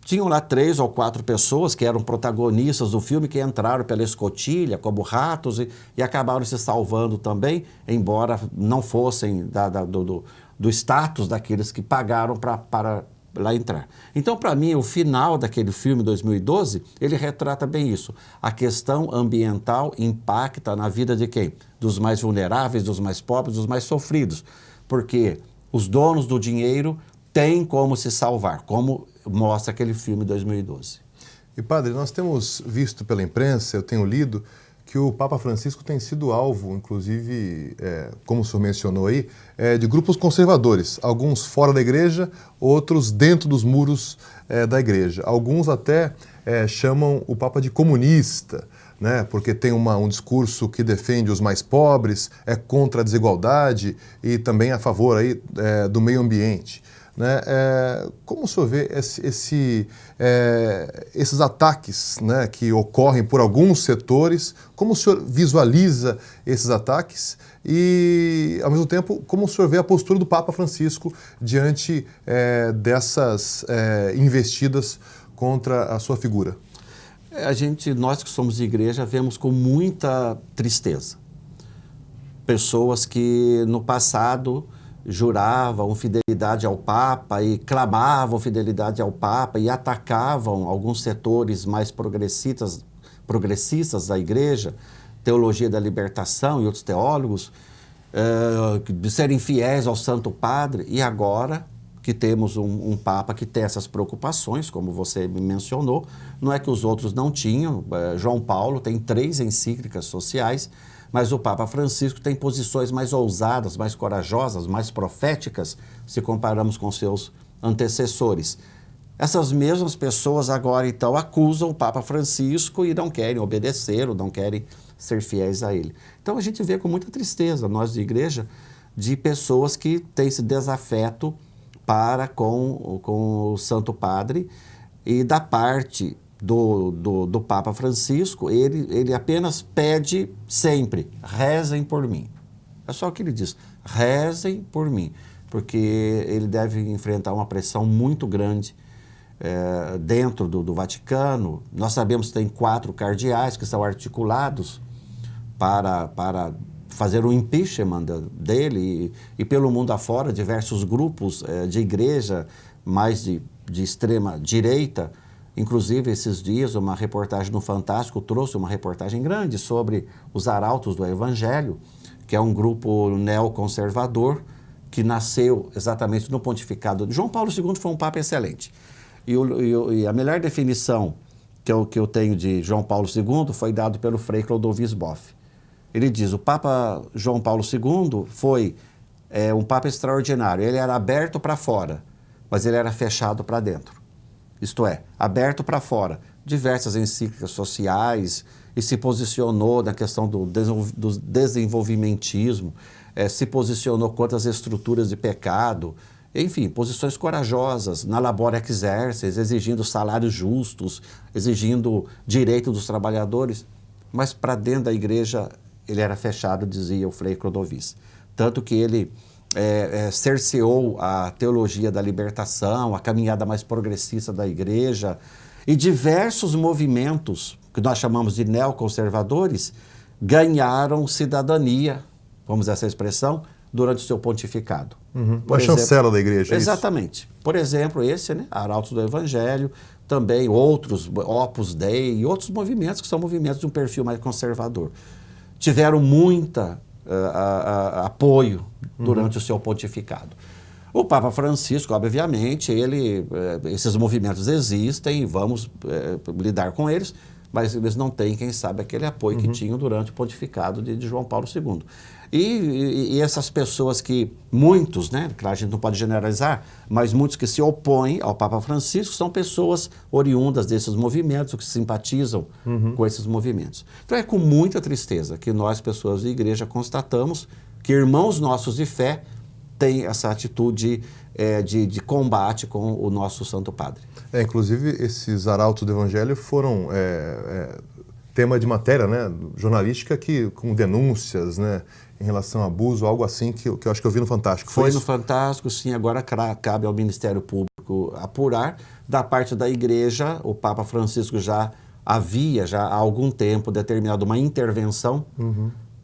Tinham lá 3 ou 4 pessoas que eram protagonistas do filme, que entraram pela escotilha como ratos e acabaram se salvando também, embora não fossem do status daqueles que pagaram para lá entrar. Então, para mim, o final daquele filme 2012, ele retrata bem isso. A questão ambiental impacta na vida de quem? Dos mais vulneráveis, dos mais pobres, dos mais sofridos. Porque os donos do dinheiro têm como se salvar, como mostra aquele filme 2012. E, padre, nós temos visto pela imprensa, eu tenho lido, que o Papa Francisco tem sido alvo, inclusive, como o senhor mencionou aí, de grupos conservadores, alguns fora da igreja, outros dentro dos muros da igreja. Alguns até chamam o Papa de comunista, né, porque tem um discurso que defende os mais pobres, é contra a desigualdade e também a favor aí, do meio ambiente. Né? Como o senhor vê esses ataques, né, que ocorrem por alguns setores? Como o senhor visualiza esses ataques? E, ao mesmo tempo, como o senhor vê a postura do Papa Francisco diante dessas investidas contra a sua figura? Nós que somos de igreja, vemos com muita tristeza pessoas que no passado juravam fidelidade ao Papa e clamavam fidelidade ao Papa e atacavam alguns setores mais progressistas da igreja, teologia da libertação e outros teólogos, de serem fiéis ao Santo Padre. E agora que temos um Papa que tem essas preocupações, como você me mencionou, não é que os outros não tinham. João Paulo tem 3 encíclicas sociais, mas o Papa Francisco tem posições mais ousadas, mais corajosas, mais proféticas, se comparamos com seus antecessores. Essas mesmas pessoas agora, então, acusam o Papa Francisco e não querem obedecer ou não querem ser fiéis a ele. Então, a gente vê com muita tristeza, nós de igreja, de pessoas que têm esse desafeto para com o Santo Padre, e da parte do Papa Francisco, ele apenas pede sempre: rezem por mim. É só o que ele diz: rezem por mim, porque ele deve enfrentar uma pressão muito grande dentro do Vaticano. Nós sabemos que tem 4 cardeais que são articulados para fazer o impeachment dele, e pelo mundo afora, diversos grupos de igreja mais de extrema direita. Inclusive, esses dias, uma reportagem no Fantástico trouxe uma reportagem grande sobre os Arautos do Evangelho, que é um grupo neoconservador que nasceu exatamente no pontificado. João Paulo II foi um Papa excelente. E a melhor definição que eu tenho de João Paulo II foi dado pelo Frei Clodovis Boff. Ele diz: o Papa João Paulo II foi um Papa extraordinário. Ele era aberto para fora, mas ele era fechado para dentro. Isto é, aberto para fora, diversas encíclicas sociais, e se posicionou na questão do desenvolvimentismo, se posicionou contra as estruturas de pecado, enfim, posições corajosas na labor exerces, exigindo salários justos, exigindo direito dos trabalhadores, mas para dentro da igreja ele era fechado, dizia o Frei Clodovis. Tanto que ele cerceou a teologia da libertação, a caminhada mais progressista da igreja, e diversos movimentos, que nós chamamos de neoconservadores, ganharam cidadania, vamos usar essa expressão, durante o seu pontificado. Uma chancela da igreja, exatamente. Isso? Por exemplo, esse, né, Arautos do Evangelho, também outros, Opus Dei e outros movimentos que são movimentos de um perfil mais conservador. Tiveram muita apoio durante o seu pontificado. O Papa Francisco, obviamente, esses movimentos existem, vamos lidar com eles, mas eles não têm, quem sabe, aquele apoio que tinham durante o pontificado de João Paulo II. E essas pessoas que, muitos, né, claro, a gente não pode generalizar, mas muitos que se opõem ao Papa Francisco são pessoas oriundas desses movimentos, que simpatizam com esses movimentos. Então é com muita tristeza que nós, pessoas da igreja, constatamos que irmãos nossos de fé têm essa atitude de combate com o nosso Santo Padre. Inclusive, esses arautos do Evangelho foram tema de matéria, né, jornalística, com denúncias, né, em relação a abuso, algo assim que eu acho que eu vi no Fantástico. Foi no Fantástico, sim. Agora cabe ao Ministério Público apurar. Da parte da Igreja, o Papa Francisco já há algum tempo determinado uma intervenção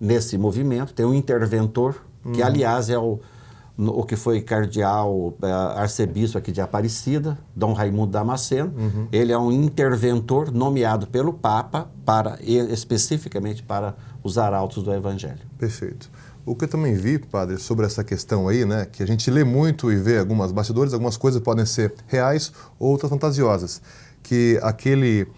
nesse movimento. Tem um interventor, que aliás é o que foi cardeal, arcebispo aqui de Aparecida, Dom Raimundo Damasceno. Ele é um interventor nomeado pelo Papa especificamente para os arautos do Evangelho. Perfeito. O que eu também vi, padre, sobre essa questão aí, né, que a gente lê muito e vê algumas bastidores, algumas coisas podem ser reais, outras fantasiosas, que aquele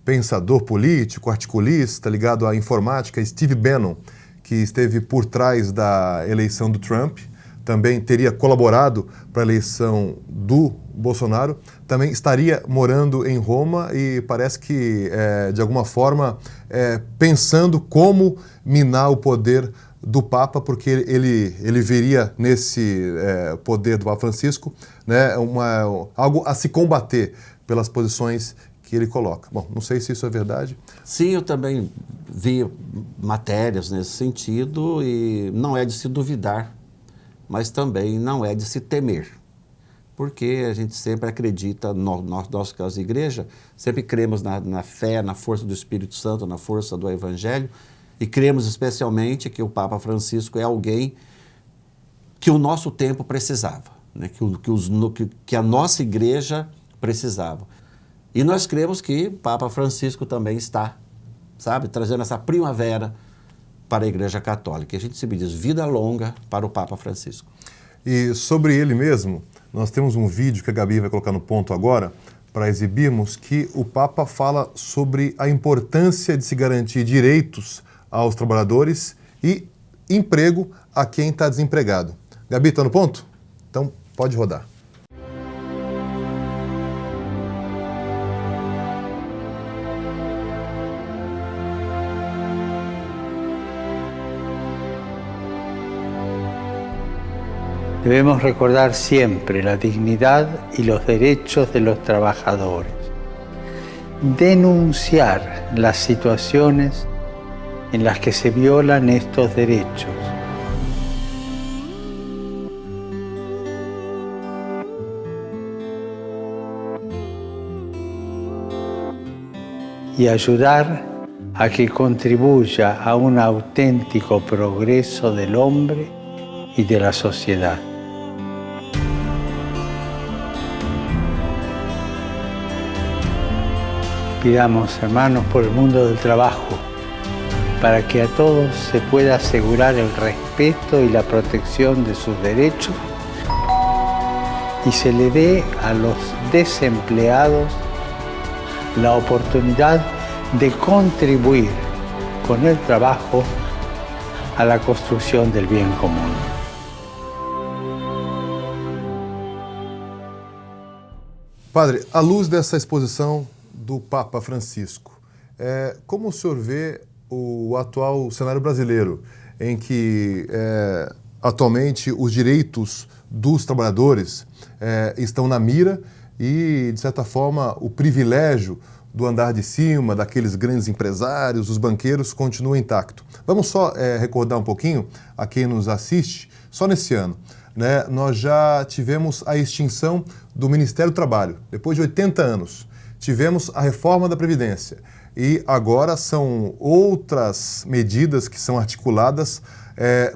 pensador político, articulista, ligado à informática, Steve Bannon, que esteve por trás da eleição do Trump, também teria colaborado para a eleição do Bolsonaro, também estaria morando em Roma e parece que, de alguma forma, pensando como minar o poder do Papa, porque ele veria nesse poder do Papa Francisco, né, algo a se combater pelas posições que ele coloca. Bom, não sei se isso é verdade. Sim, eu também vi matérias nesse sentido e não é de se duvidar, mas também não é de se temer, porque a gente sempre acredita, no nosso caso de igreja, sempre cremos na fé, na força do Espírito Santo, na força do Evangelho, e cremos especialmente que o Papa Francisco é alguém que o nosso tempo precisava, né? que a nossa igreja precisava. E nós cremos que o Papa Francisco também está, trazendo essa primavera para a Igreja Católica. E a gente sempre diz vida longa para o Papa Francisco. E sobre ele mesmo, nós temos um vídeo que a Gabi vai colocar no ponto agora, para exibirmos que o Papa fala sobre a importância de se garantir direitos aos trabalhadores e emprego a quem está desempregado. Gabi, está no ponto? Então, pode rodar. Debemos recordar siempre la dignidad y los derechos de los trabajadores. Denunciar las situaciones en las que se violan estos derechos. Y ayudar a que contribuya a un auténtico progreso del hombre y de la sociedad. Pidamos, hermanos, por el mundo del trabajo, para que a todos se pueda asegurar el respeto y la protección de sus derechos y se le dé a los desempleados la oportunidad de contribuir con el trabajo a la construcción del bien común. Padre, à luz dessa exposição do Papa Francisco, como o senhor vê o atual cenário brasileiro, em que atualmente os direitos dos trabalhadores estão na mira e, de certa forma, o privilégio do andar de cima, daqueles grandes empresários, os banqueiros, continua intacto. Vamos só recordar um pouquinho a quem nos assiste, só nesse ano, né, nós já tivemos a extinção do Ministério do Trabalho, depois de 80 anos. Tivemos a reforma da Previdência e agora são outras medidas que são articuladas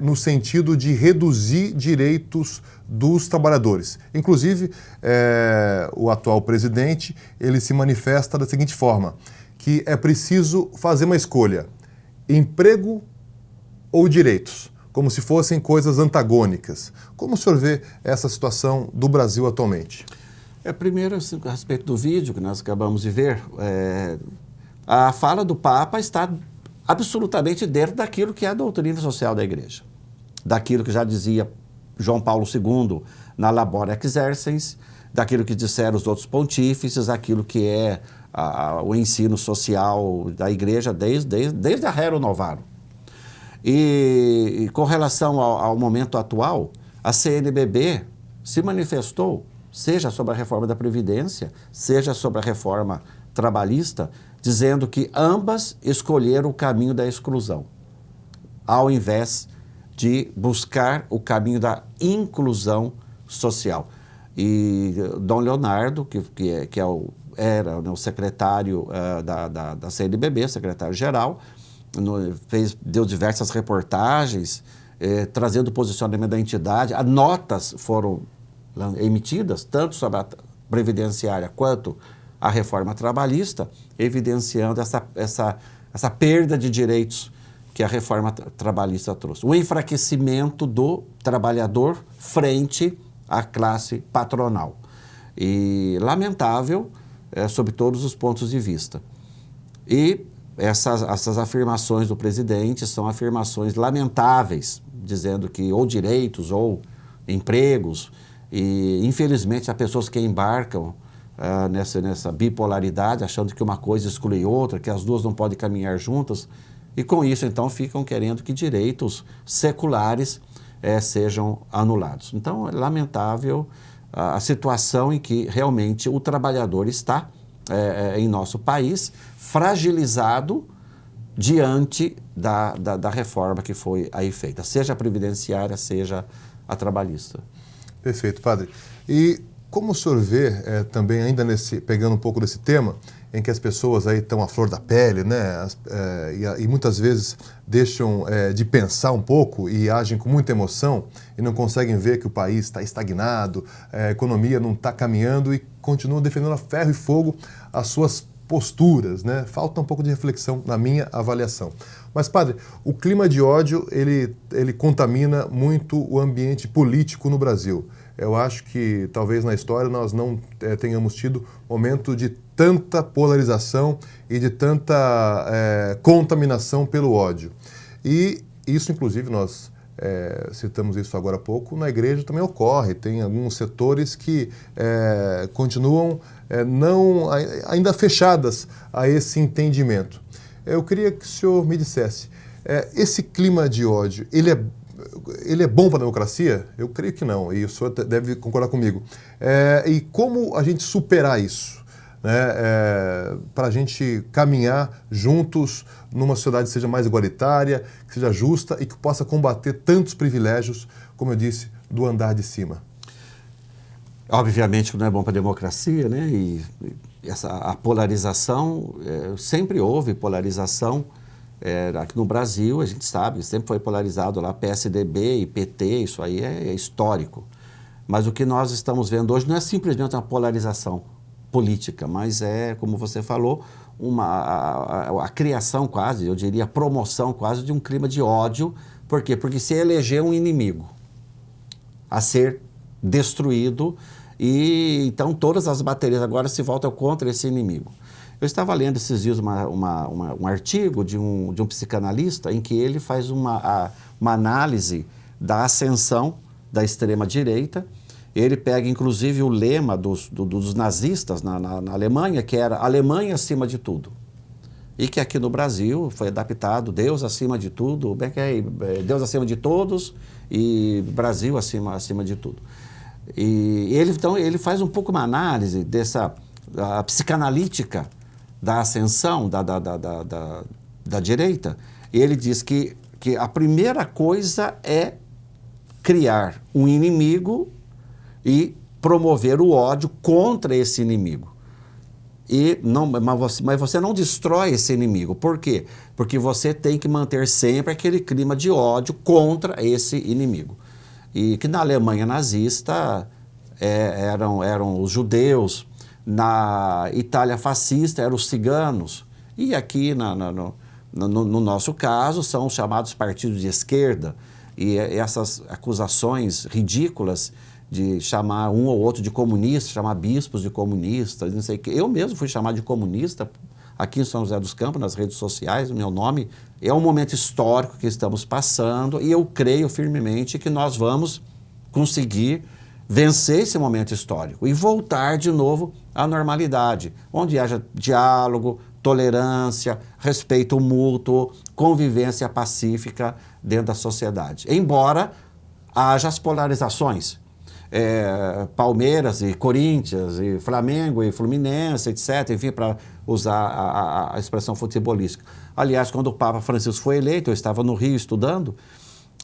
no sentido de reduzir direitos dos trabalhadores. Inclusive, o atual presidente, ele se manifesta da seguinte forma, que é preciso fazer uma escolha, emprego ou direitos. como se fossem coisas antagônicas. Como o senhor vê essa situação do Brasil atualmente? Primeiro, a respeito do vídeo que nós acabamos de ver, a fala do Papa está absolutamente dentro daquilo que é a doutrina social da Igreja. Daquilo que já dizia João Paulo II na Labor Exercens, daquilo que disseram os outros pontífices, aquilo que é o ensino social da Igreja desde a Rerum Novarum. E com relação ao momento atual, a CNBB se manifestou, seja sobre a reforma da Previdência, seja sobre a reforma trabalhista, dizendo que ambas escolheram o caminho da exclusão, ao invés de buscar o caminho da inclusão social. E Dom Leonardo, era o secretário da CNBB, secretário-geral, deu diversas reportagens, trazendo o posicionamento da entidade. As notas foram emitidas, tanto sobre a previdenciária quanto a reforma trabalhista, evidenciando essa perda de direitos que a reforma trabalhista trouxe. O enfraquecimento do trabalhador frente à classe patronal. E lamentável, sob todos os pontos de vista. E essas afirmações do presidente são afirmações lamentáveis, dizendo que ou direitos ou empregos, e infelizmente há pessoas que embarcam nessa bipolaridade, achando que uma coisa exclui outra, que as duas não podem caminhar juntas, e com isso então ficam querendo que direitos seculares sejam anulados. Então é lamentável a situação em que realmente o trabalhador está em nosso país fragilizado diante da reforma que foi aí feita, seja a previdenciária, seja a trabalhista. Perfeito, padre. E como o senhor vê, também ainda pegando um pouco desse tema, em que as pessoas aí estão à flor da pele, né? E muitas vezes deixam de pensar um pouco e agem com muita emoção e não conseguem ver que o país está estagnado, a economia não está caminhando e continuam defendendo a ferro e fogo as suas posturas, né? Falta um pouco de reflexão na minha avaliação. Mas, padre, o clima de ódio, ele contamina muito o ambiente político no Brasil. Eu acho que talvez na história nós não tenhamos tido momento de tanta polarização e de tanta contaminação pelo ódio. E isso, inclusive, nós citamos isso agora há pouco, na igreja também ocorre. Tem alguns setores que continuam ainda fechadas a esse entendimento. Eu queria que o senhor me dissesse, esse clima de ódio, ele é bom para a democracia? Eu creio que não, e o senhor deve concordar comigo. E como a gente superar isso, né, para a gente caminhar juntos numa sociedade que seja mais igualitária, que seja justa e que possa combater tantos privilégios, como eu disse, do andar de cima? Obviamente que não é bom para a democracia, né? E a polarização, sempre houve polarização. Aqui no Brasil, a gente sabe, sempre foi polarizado lá, PSDB e PT, isso aí é histórico. Mas o que nós estamos vendo hoje não é simplesmente uma polarização política, mas como você falou, a criação quase, eu diria, a promoção quase de um clima de ódio. Por quê? Porque se elegeu um inimigo a ser destruído e então todas as baterias agora se voltam contra esse inimigo. Eu estava lendo esses dias um artigo de um psicanalista em que ele faz uma análise da ascensão da extrema-direita. Ele pega, inclusive, o lema dos nazistas na Alemanha, que era Alemanha acima de tudo. E que aqui no Brasil foi adaptado Deus acima de tudo, Deus acima de todos e Brasil acima de tudo. E ele faz um pouco uma análise dessa psicanalítica da ascensão da direita. E ele diz que a primeira coisa é criar um inimigo e promover o ódio contra esse inimigo. Mas você não destrói esse inimigo. Por quê? Porque você tem que manter sempre aquele clima de ódio contra esse inimigo. E que na Alemanha nazista eram os judeus, na Itália fascista eram os ciganos, e aqui no nosso caso são os chamados partidos de esquerda. E essas acusações ridículas de chamar um ou outro de comunista, chamar bispos de comunistas, não sei o quê. Eu mesmo fui chamado de comunista aqui em São José dos Campos, nas redes sociais, o meu nome. É um momento histórico que estamos passando e eu creio firmemente que nós vamos conseguir vencer esse momento histórico e voltar de novo à normalidade, onde haja diálogo, tolerância, respeito mútuo, convivência pacífica dentro da sociedade. Embora haja as polarizações, Palmeiras e Corinthians, e Flamengo e Fluminense, etc., enfim, para usar a expressão futebolística. Aliás, quando o Papa Francisco foi eleito, eu estava no Rio estudando,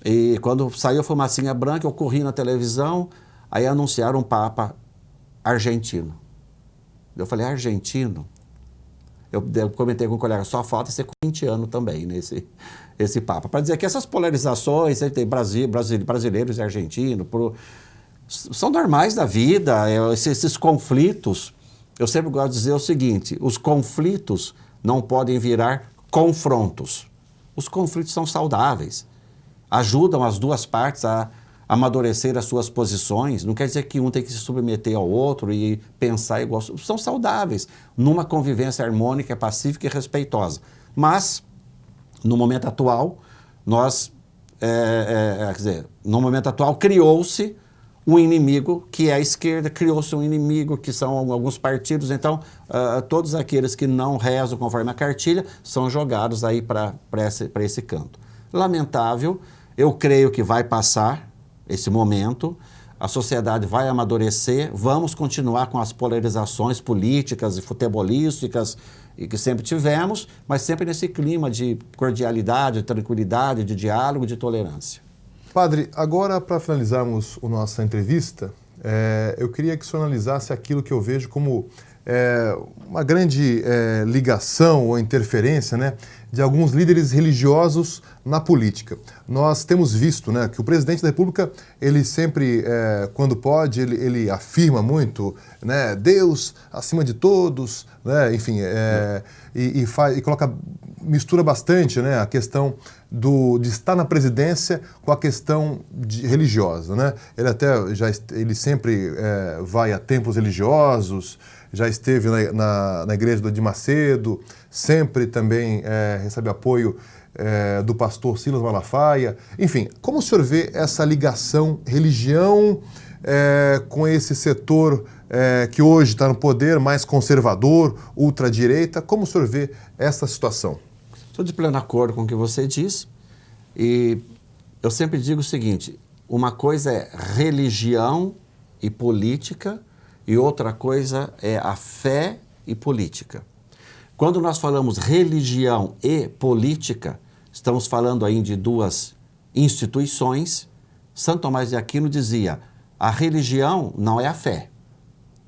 e quando saiu a fumacinha branca, eu corri na televisão, aí anunciaram um Papa argentino. Eu falei, argentino? Eu comentei com um colega, só falta ser corintiano também, nesse esse Papa. Para dizer que essas polarizações, tem brasileiros e argentinos, são normais da vida, esses conflitos. Eu sempre gosto de dizer o seguinte, os conflitos não podem virar confrontos. Os conflitos são saudáveis, ajudam as duas partes a amadurecer as suas posições, não quer dizer que um tem que se submeter ao outro e pensar igual, são saudáveis, numa convivência harmônica, pacífica e respeitosa. Mas, no momento atual, no momento atual criou-se um inimigo que é a esquerda, criou-se um inimigo que são alguns partidos, então todos aqueles que não rezam conforme a cartilha são jogados aí para esse canto. Lamentável, eu creio que vai passar esse momento, a sociedade vai amadurecer, vamos continuar com as polarizações políticas e futebolísticas e que sempre tivemos, mas sempre nesse clima de cordialidade, de tranquilidade, de diálogo, de tolerância. Padre, agora para finalizarmos a nossa entrevista, eu queria que o senhor analisasse aquilo que eu vejo como uma grande ligação ou interferência, né, de alguns líderes religiosos na política. Nós temos visto, né, que o presidente da República, ele sempre, quando pode, ele afirma muito, né, Deus acima de todos, né, enfim, e coloca, mistura bastante, né, a questão de estar na presidência com a questão religiosa, né? Ele sempre vai a templos religiosos, já esteve na igreja do Edir Macedo, sempre também recebe apoio do pastor Silas Malafaia. Enfim, como o senhor vê essa ligação religião com esse setor que hoje está no poder, mais conservador, ultradireita? Como o senhor vê essa situação? Estou de pleno acordo com o que você diz e eu sempre digo o seguinte, uma coisa é religião e política e outra coisa é a fé e política. Quando nós falamos religião e política, estamos falando aí de duas instituições. Santo Tomás de Aquino dizia, a religião não é a fé.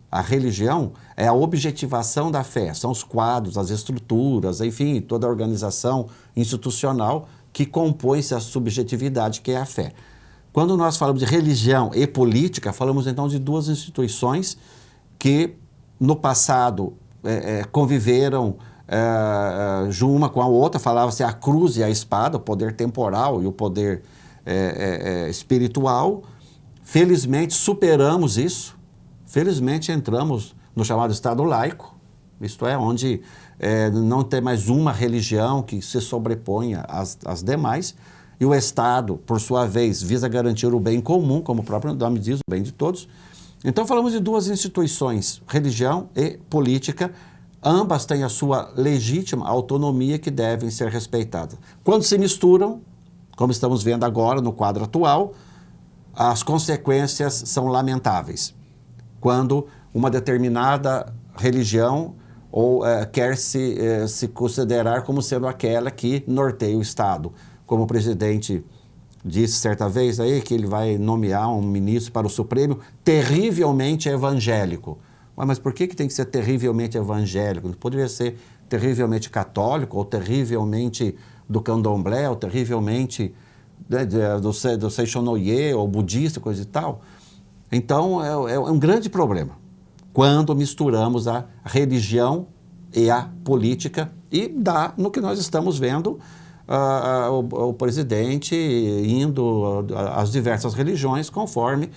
A religião é a objetivação da fé, são os quadros, as estruturas, enfim, toda a organização institucional que compõe-se a subjetividade, que é a fé. Quando nós falamos de religião e política, falamos então de duas instituições que no passado conviveram uma com a outra, falava-se a cruz e a espada, o poder temporal e o poder espiritual. Felizmente superamos isso. Felizmente entramos no chamado Estado laico, isto é, onde não tem mais uma religião que se sobreponha às demais, e o Estado, por sua vez, visa garantir o bem comum, como o próprio nome diz, o bem de todos. Então falamos de duas instituições, religião e política, ambas têm a sua legítima autonomia que devem ser respeitadas. Quando se misturam, como estamos vendo agora no quadro atual, as consequências são lamentáveis. Quando uma determinada religião quer se considerar como sendo aquela que norteia o Estado. Como o presidente disse certa vez aí, que ele vai nomear um ministro para o Supremo terrivelmente evangélico. Mas por que tem que ser terrivelmente evangélico? Não poderia ser terrivelmente católico, ou terrivelmente do candomblé, ou terrivelmente do Seixonoye, ou budista, coisa e tal? Então, é um grande problema quando misturamos a religião e a política e dá no que nós estamos vendo o presidente indo às diversas religiões conforme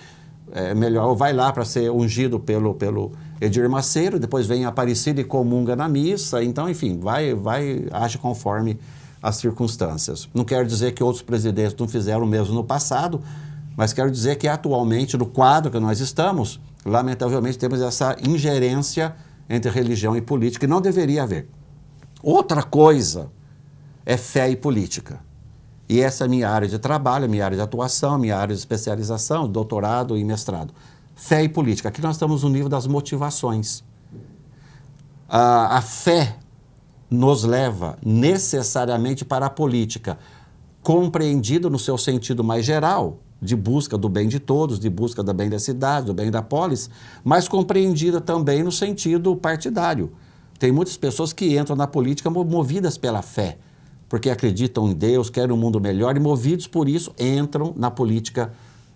melhor, ou vai lá para ser ungido pelo Edir Macedo, depois vem Aparecida e comunga na missa, então, enfim, age conforme as circunstâncias. Não quero dizer que outros presidentes não fizeram o mesmo no passado, mas quero dizer que atualmente, no quadro que nós estamos, lamentavelmente temos essa ingerência entre religião e política, e não deveria haver. Outra coisa é fé e política. E essa é a minha área de trabalho, a minha área de atuação, a minha área de especialização, doutorado e mestrado. Fé e política. Aqui nós estamos no nível das motivações. A fé nos leva necessariamente para a política, compreendida no seu sentido mais geral, de busca do bem de todos, de busca do bem da cidade, do bem da polis, mas compreendida também no sentido partidário. Tem muitas pessoas que entram na política movidas pela fé, porque acreditam em Deus, querem um mundo melhor e movidos por isso entram na política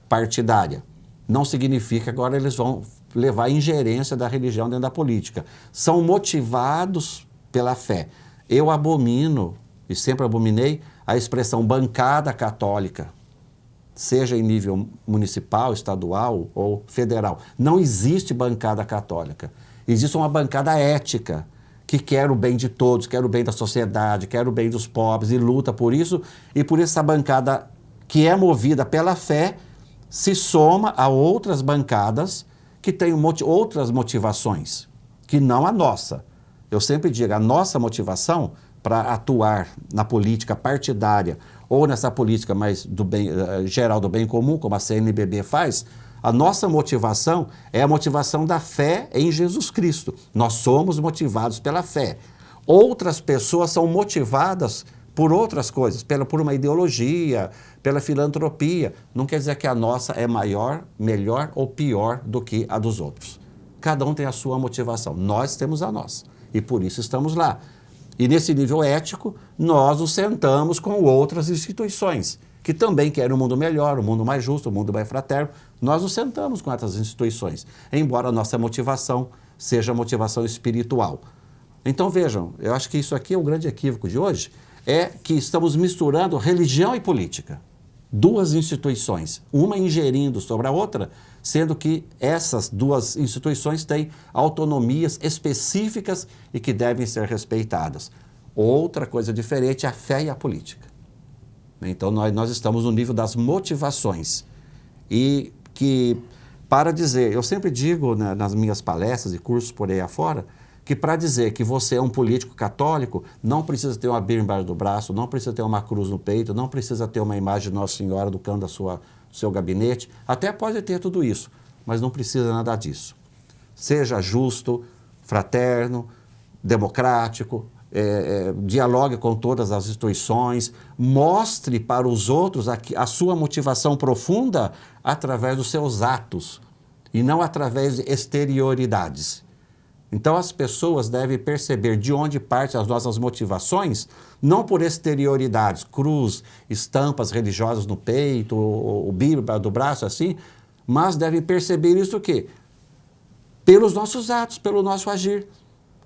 partidária. Não significa que agora eles vão levar a ingerência da religião dentro da política. São motivados pela fé. Eu abomino, e sempre abominei, a expressão bancada católica, seja em nível municipal, estadual ou federal. Não existe bancada católica. Existe uma bancada ética, que quer o bem de todos, quer o bem da sociedade, quer o bem dos pobres e luta por isso. E por essa bancada que é movida pela fé, se soma a outras bancadas que têm outras motivações, que não a nossa. Eu sempre digo, a nossa motivação para atuar na política partidária ou nessa política mais do bem, geral do bem comum, como a CNBB faz, a nossa motivação é a motivação da fé em Jesus Cristo. Nós somos motivados pela fé. Outras pessoas são motivadas por outras coisas, por uma ideologia, pela filantropia. Não quer dizer que a nossa é maior, melhor ou pior do que a dos outros. Cada um tem a sua motivação. Nós temos a nossa e por isso estamos lá. E nesse nível ético, nós nos sentamos com outras instituições que também querem um mundo melhor, um mundo mais justo, um mundo mais fraterno. Nós nos sentamos com essas instituições, embora a nossa motivação seja a motivação espiritual. Então vejam, eu acho que isso aqui é o grande equívoco de hoje, é que estamos misturando religião e política. Duas instituições, uma ingerindo sobre a outra, sendo que essas duas instituições têm autonomias específicas e que devem ser respeitadas. Outra coisa diferente é a fé e a política. Então, nós estamos no nível das motivações. E que, para dizer, eu sempre digo nas minhas palestras e cursos por aí afora, que para dizer que você é um político católico, não precisa ter uma Bíblia embaixo do braço, não precisa ter uma cruz no peito, não precisa ter uma imagem de Nossa Senhora do canto do seu gabinete. Até pode ter tudo isso, mas não precisa nada disso. Seja justo, fraterno, democrático, dialogue com todas as instituições, mostre para os outros a sua motivação profunda através dos seus atos e não através de exterioridades. Então as pessoas devem perceber de onde partem as nossas motivações, não por exterioridades, cruz, estampas religiosas no peito, ou Bíblia do braço, assim, mas devem perceber isso o quê? Pelos nossos atos, pelo nosso agir.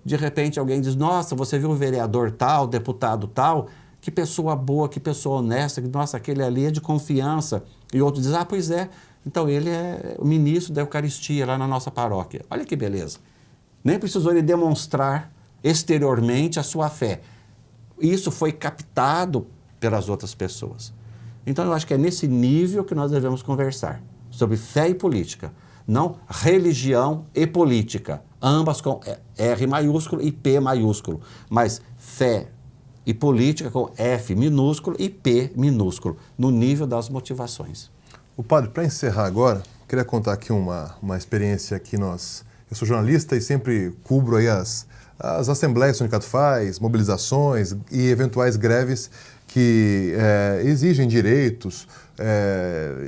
De repente alguém diz, nossa, você viu um vereador tal, deputado tal, que pessoa boa, que pessoa honesta, que, nossa, aquele ali é de confiança. E outro diz, pois é, então ele é o ministro da Eucaristia lá na nossa paróquia. Olha que beleza. Nem precisou ele demonstrar exteriormente a sua fé. Isso foi captado pelas outras pessoas. Então eu acho que é nesse nível que nós devemos conversar, sobre fé e política. Não religião e política, ambas com R maiúsculo e P maiúsculo, mas fé e política com F minúsculo e P minúsculo, no nível das motivações. O padre, para encerrar agora, queria contar aqui uma experiência que eu sou jornalista e sempre cubro aí as assembleias que o sindicato faz, mobilizações e eventuais greves que exigem direitos,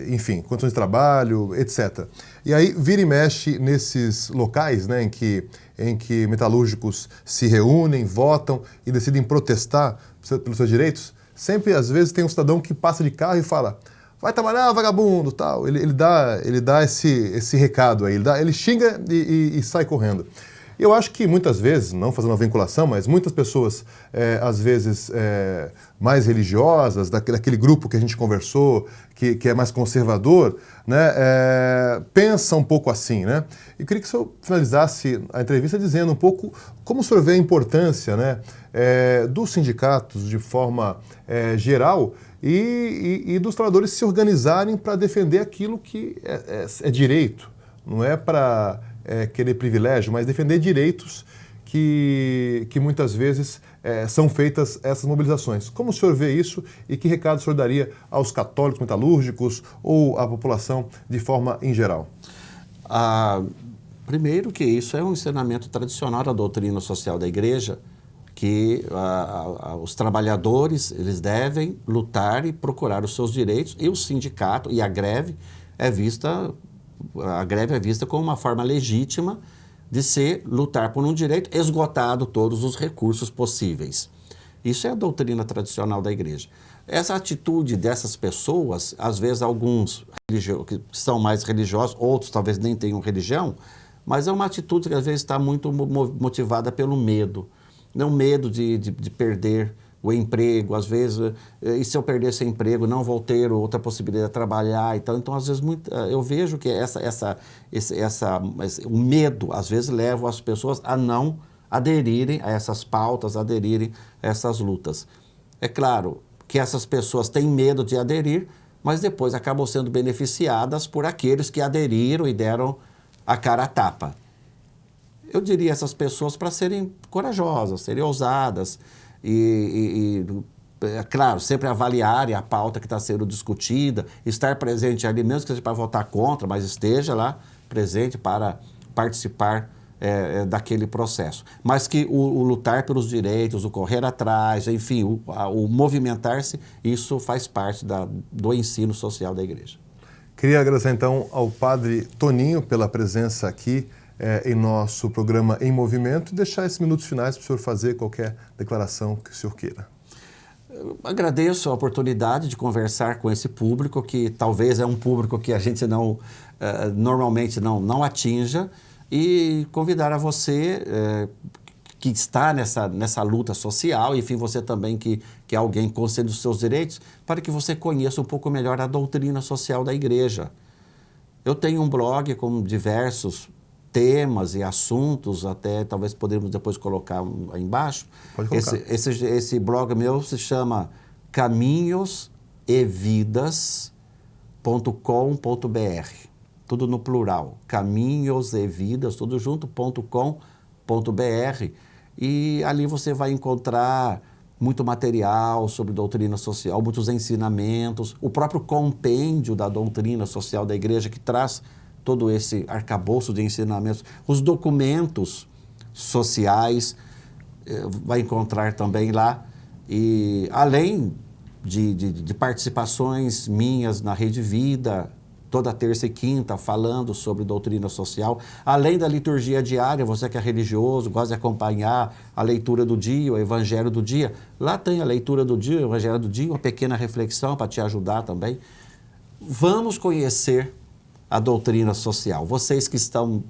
enfim, condições de trabalho, etc. E aí vira e mexe nesses locais, né, em que metalúrgicos se reúnem, votam e decidem protestar pelos seus direitos. Sempre, às vezes, tem um cidadão que passa de carro e fala, vai trabalhar, vagabundo, tal. Ele dá esse recado aí, ele xinga e sai correndo. Eu acho que muitas vezes, não fazendo uma vinculação, mas muitas pessoas, às vezes, mais religiosas, daquele grupo que a gente conversou, que é mais conservador, né, pensam um pouco assim, né? Eu queria que o senhor finalizasse a entrevista dizendo um pouco como o senhor vê a importância, né, dos sindicatos de forma geral e dos trabalhadores se organizarem para defender aquilo que é direito, não é para querer privilégio, mas defender direitos que muitas vezes são feitas essas mobilizações. Como o senhor vê isso e que recado o senhor daria aos católicos metalúrgicos ou à população de forma em geral? Primeiro que isso é um ensinamento tradicional da doutrina social da Igreja, que os trabalhadores eles devem lutar e procurar os seus direitos, e o sindicato e a greve é vista como uma forma legítima de se lutar por um direito, esgotado todos os recursos possíveis. Isso é a doutrina tradicional da Igreja. Essa atitude dessas pessoas, às vezes alguns que são mais religiosos, outros talvez nem tenham religião, mas é uma atitude que às vezes está muito motivada pelo medo. Não medo de perder o emprego, às vezes, e se eu perder esse emprego, não vou ter outra possibilidade de trabalhar. Então às vezes, eu vejo que o medo, às vezes, leva as pessoas a não aderirem a essas pautas, aderirem a essas lutas. É claro que essas pessoas têm medo de aderir, mas depois acabam sendo beneficiadas por aqueles que aderiram e deram a cara a tapa. Eu diria a essas pessoas para serem corajosas, serem ousadas e, é claro, sempre avaliarem a pauta que está sendo discutida, estar presente ali, mesmo que seja para votar contra, mas esteja lá presente para participar daquele processo. Mas que o lutar pelos direitos, o correr atrás, enfim, o movimentar-se, isso faz parte do ensino social da Igreja. Queria agradecer então ao padre Toninho pela presença aqui em nosso programa Em Movimento e deixar esses minutos finais para o senhor fazer qualquer declaração que o senhor queira. Eu agradeço a oportunidade de conversar com esse público, que talvez é um público que a gente normalmente não atinja, e convidar a você que está nessa luta social, enfim, você também que é alguém consciente dos seus direitos, para que você conheça um pouco melhor a doutrina social da Igreja. Eu tenho um blog com diversos temas e assuntos, até talvez podemos depois colocar aí embaixo. Pode colocar. Esse blog meu se chama caminhosevidas.com.br, tudo no plural, caminhosevidas, tudo junto.com.br, e ali você vai encontrar muito material sobre doutrina social, muitos ensinamentos, o próprio compêndio da doutrina social da Igreja, que traz todo esse arcabouço de ensinamentos, os documentos sociais, vai encontrar também lá, e além de participações minhas na Rede Vida, toda terça e quinta, falando sobre doutrina social, além da liturgia diária, você que é religioso, gosta de acompanhar a leitura do dia, o evangelho do dia, lá tem a leitura do dia, o evangelho do dia, uma pequena reflexão para te ajudar também. Vamos conhecer a doutrina social. Vocês que estão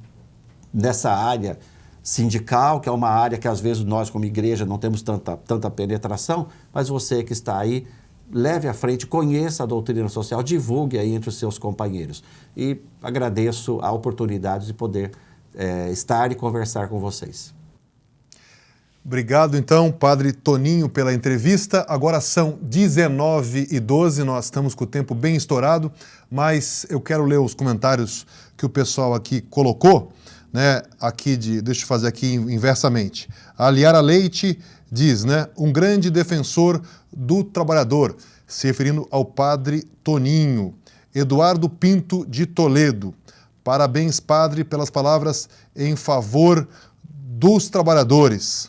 nessa área sindical, que é uma área que às vezes nós como igreja não temos tanta penetração, mas você que está aí, leve à frente, conheça a doutrina social, divulgue aí entre os seus companheiros. E agradeço a oportunidade de poder estar e conversar com vocês. Obrigado, então, padre Toninho, pela entrevista. Agora são 19h12, nós estamos com o tempo bem estourado, mas eu quero ler os comentários que o pessoal aqui colocou, né? Deixa eu fazer aqui inversamente. A Liara Leite diz, né? Um grande defensor do trabalhador, se referindo ao padre Toninho. Eduardo Pinto de Toledo. Parabéns, padre, pelas palavras em favor dos trabalhadores.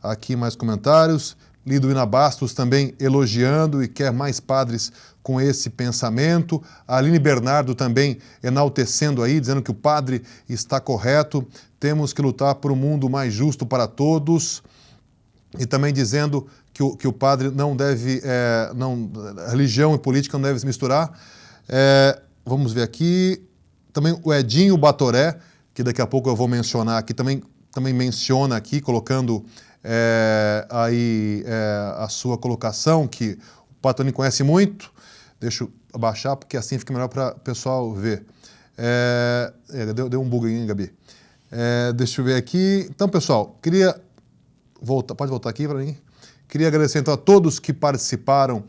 Aqui mais comentários. Liduína Bastos também elogiando e quer mais padres com esse pensamento. A Aline Bernardo também enaltecendo aí, dizendo que o padre está correto. Temos que lutar por um mundo mais justo para todos. E também dizendo que o padre não deve... religião e política não devem se misturar. Vamos ver aqui. Também o Edinho Batoré, que daqui a pouco eu vou mencionar aqui, também também menciona aqui, colocando aí a sua colocação, que o Padre Toninho conhece muito. Deixa eu abaixar, porque assim fica melhor para o pessoal ver. Deu um bug aí, hein, Gabi? Deixa eu ver aqui. Então, pessoal, queria voltar. Pode voltar aqui para mim? Queria agradecer então a todos que participaram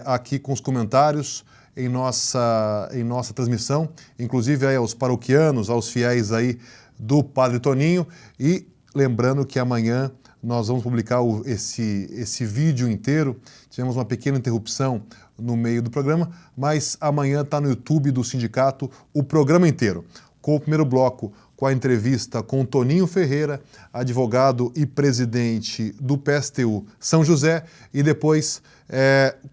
aqui com os comentários em nossa transmissão, inclusive aí aos paroquianos, aos fiéis aí do Padre Toninho, e lembrando que amanhã nós vamos publicar esse vídeo inteiro. Tivemos uma pequena interrupção no meio do programa, mas amanhã está no YouTube do sindicato o programa inteiro, com o primeiro bloco com a entrevista com Toninho Ferreira, advogado e presidente do PSTU São José, e depois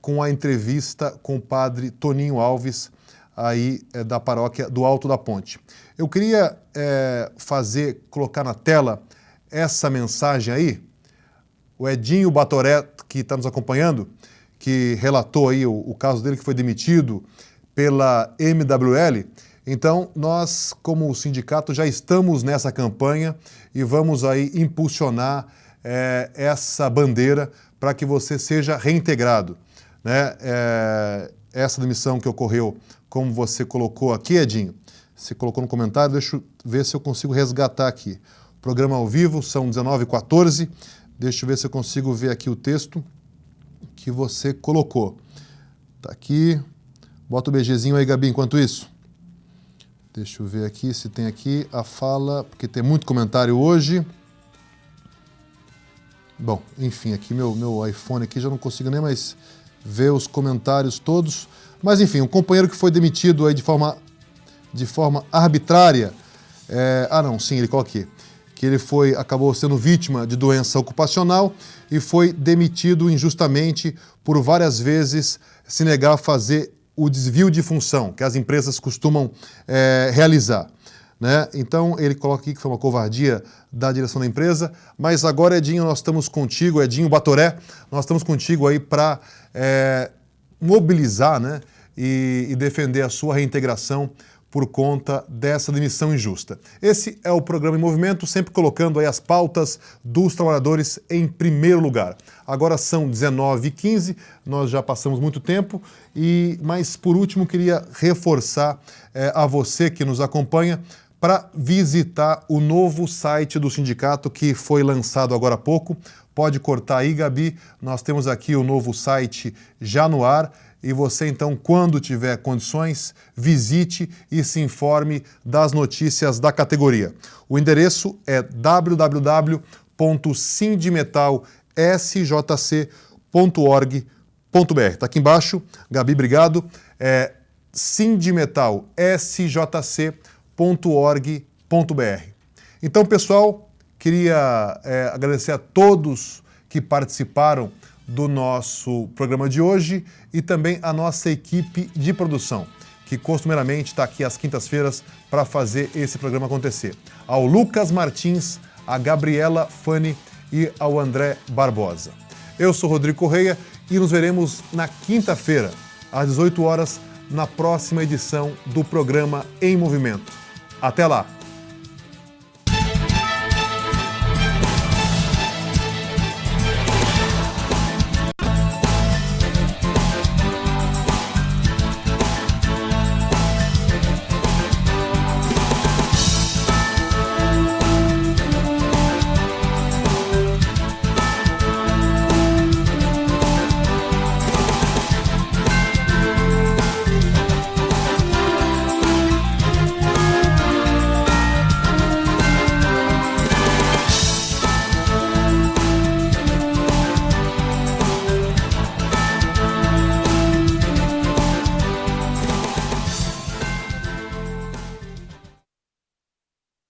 com a entrevista com o padre Toninho Alves, aí da paróquia do Alto da Ponte. Eu queria colocar na tela essa mensagem aí. O Edinho Batoré, que está nos acompanhando, que relatou aí o caso dele, que foi demitido pela MWL. Então, nós, como sindicato, já estamos nessa campanha e vamos aí impulsionar essa bandeira para que você seja reintegrado, né? Essa demissão que ocorreu, como você colocou aqui, Edinho, você colocou no comentário, deixa eu ver se eu consigo resgatar aqui. Programa ao vivo, são 19h14, deixa eu ver se eu consigo ver aqui o texto que você colocou. Tá aqui, bota o BGzinho aí, Gabi, enquanto isso. Deixa eu ver aqui se tem aqui a fala, porque tem muito comentário hoje. Bom, enfim, aqui meu iPhone aqui já não consigo nem mais ver os comentários todos. Mas enfim, um companheiro que foi demitido aí de forma arbitrária. Ele coloca aqui. Que ele acabou sendo vítima de doença ocupacional e foi demitido injustamente por várias vezes se negar a fazer o desvio de função que as empresas costumam realizar, né? Então, ele coloca aqui que foi uma covardia da direção da empresa, mas agora, Edinho, nós estamos contigo, Edinho Batoré, nós estamos contigo aí para mobilizar, né, e defender a sua reintegração por conta dessa demissão injusta. Esse é o Programa em Movimento, sempre colocando aí as pautas dos trabalhadores em primeiro lugar. Agora são 19h15, nós já passamos muito tempo, mas por último queria reforçar a você que nos acompanha para visitar o novo site do sindicato que foi lançado agora há pouco. Pode cortar aí, Gabi, nós temos aqui o novo site já no ar. E você, então, quando tiver condições, visite e se informe das notícias da categoria. O endereço é www.sindimetalsjc.org.br. Está aqui embaixo. Gabi, obrigado. sindimetalsjc.org.br. Então, pessoal, queria agradecer a todos que participaram do nosso programa de hoje e também a nossa equipe de produção, que costumeiramente está aqui às quintas-feiras para fazer esse programa acontecer. Ao Lucas Martins, a Gabriela Fani e ao André Barbosa. Eu sou Rodrigo Correia e nos veremos na quinta-feira, às 18 horas, na próxima edição do programa Em Movimento. Até lá!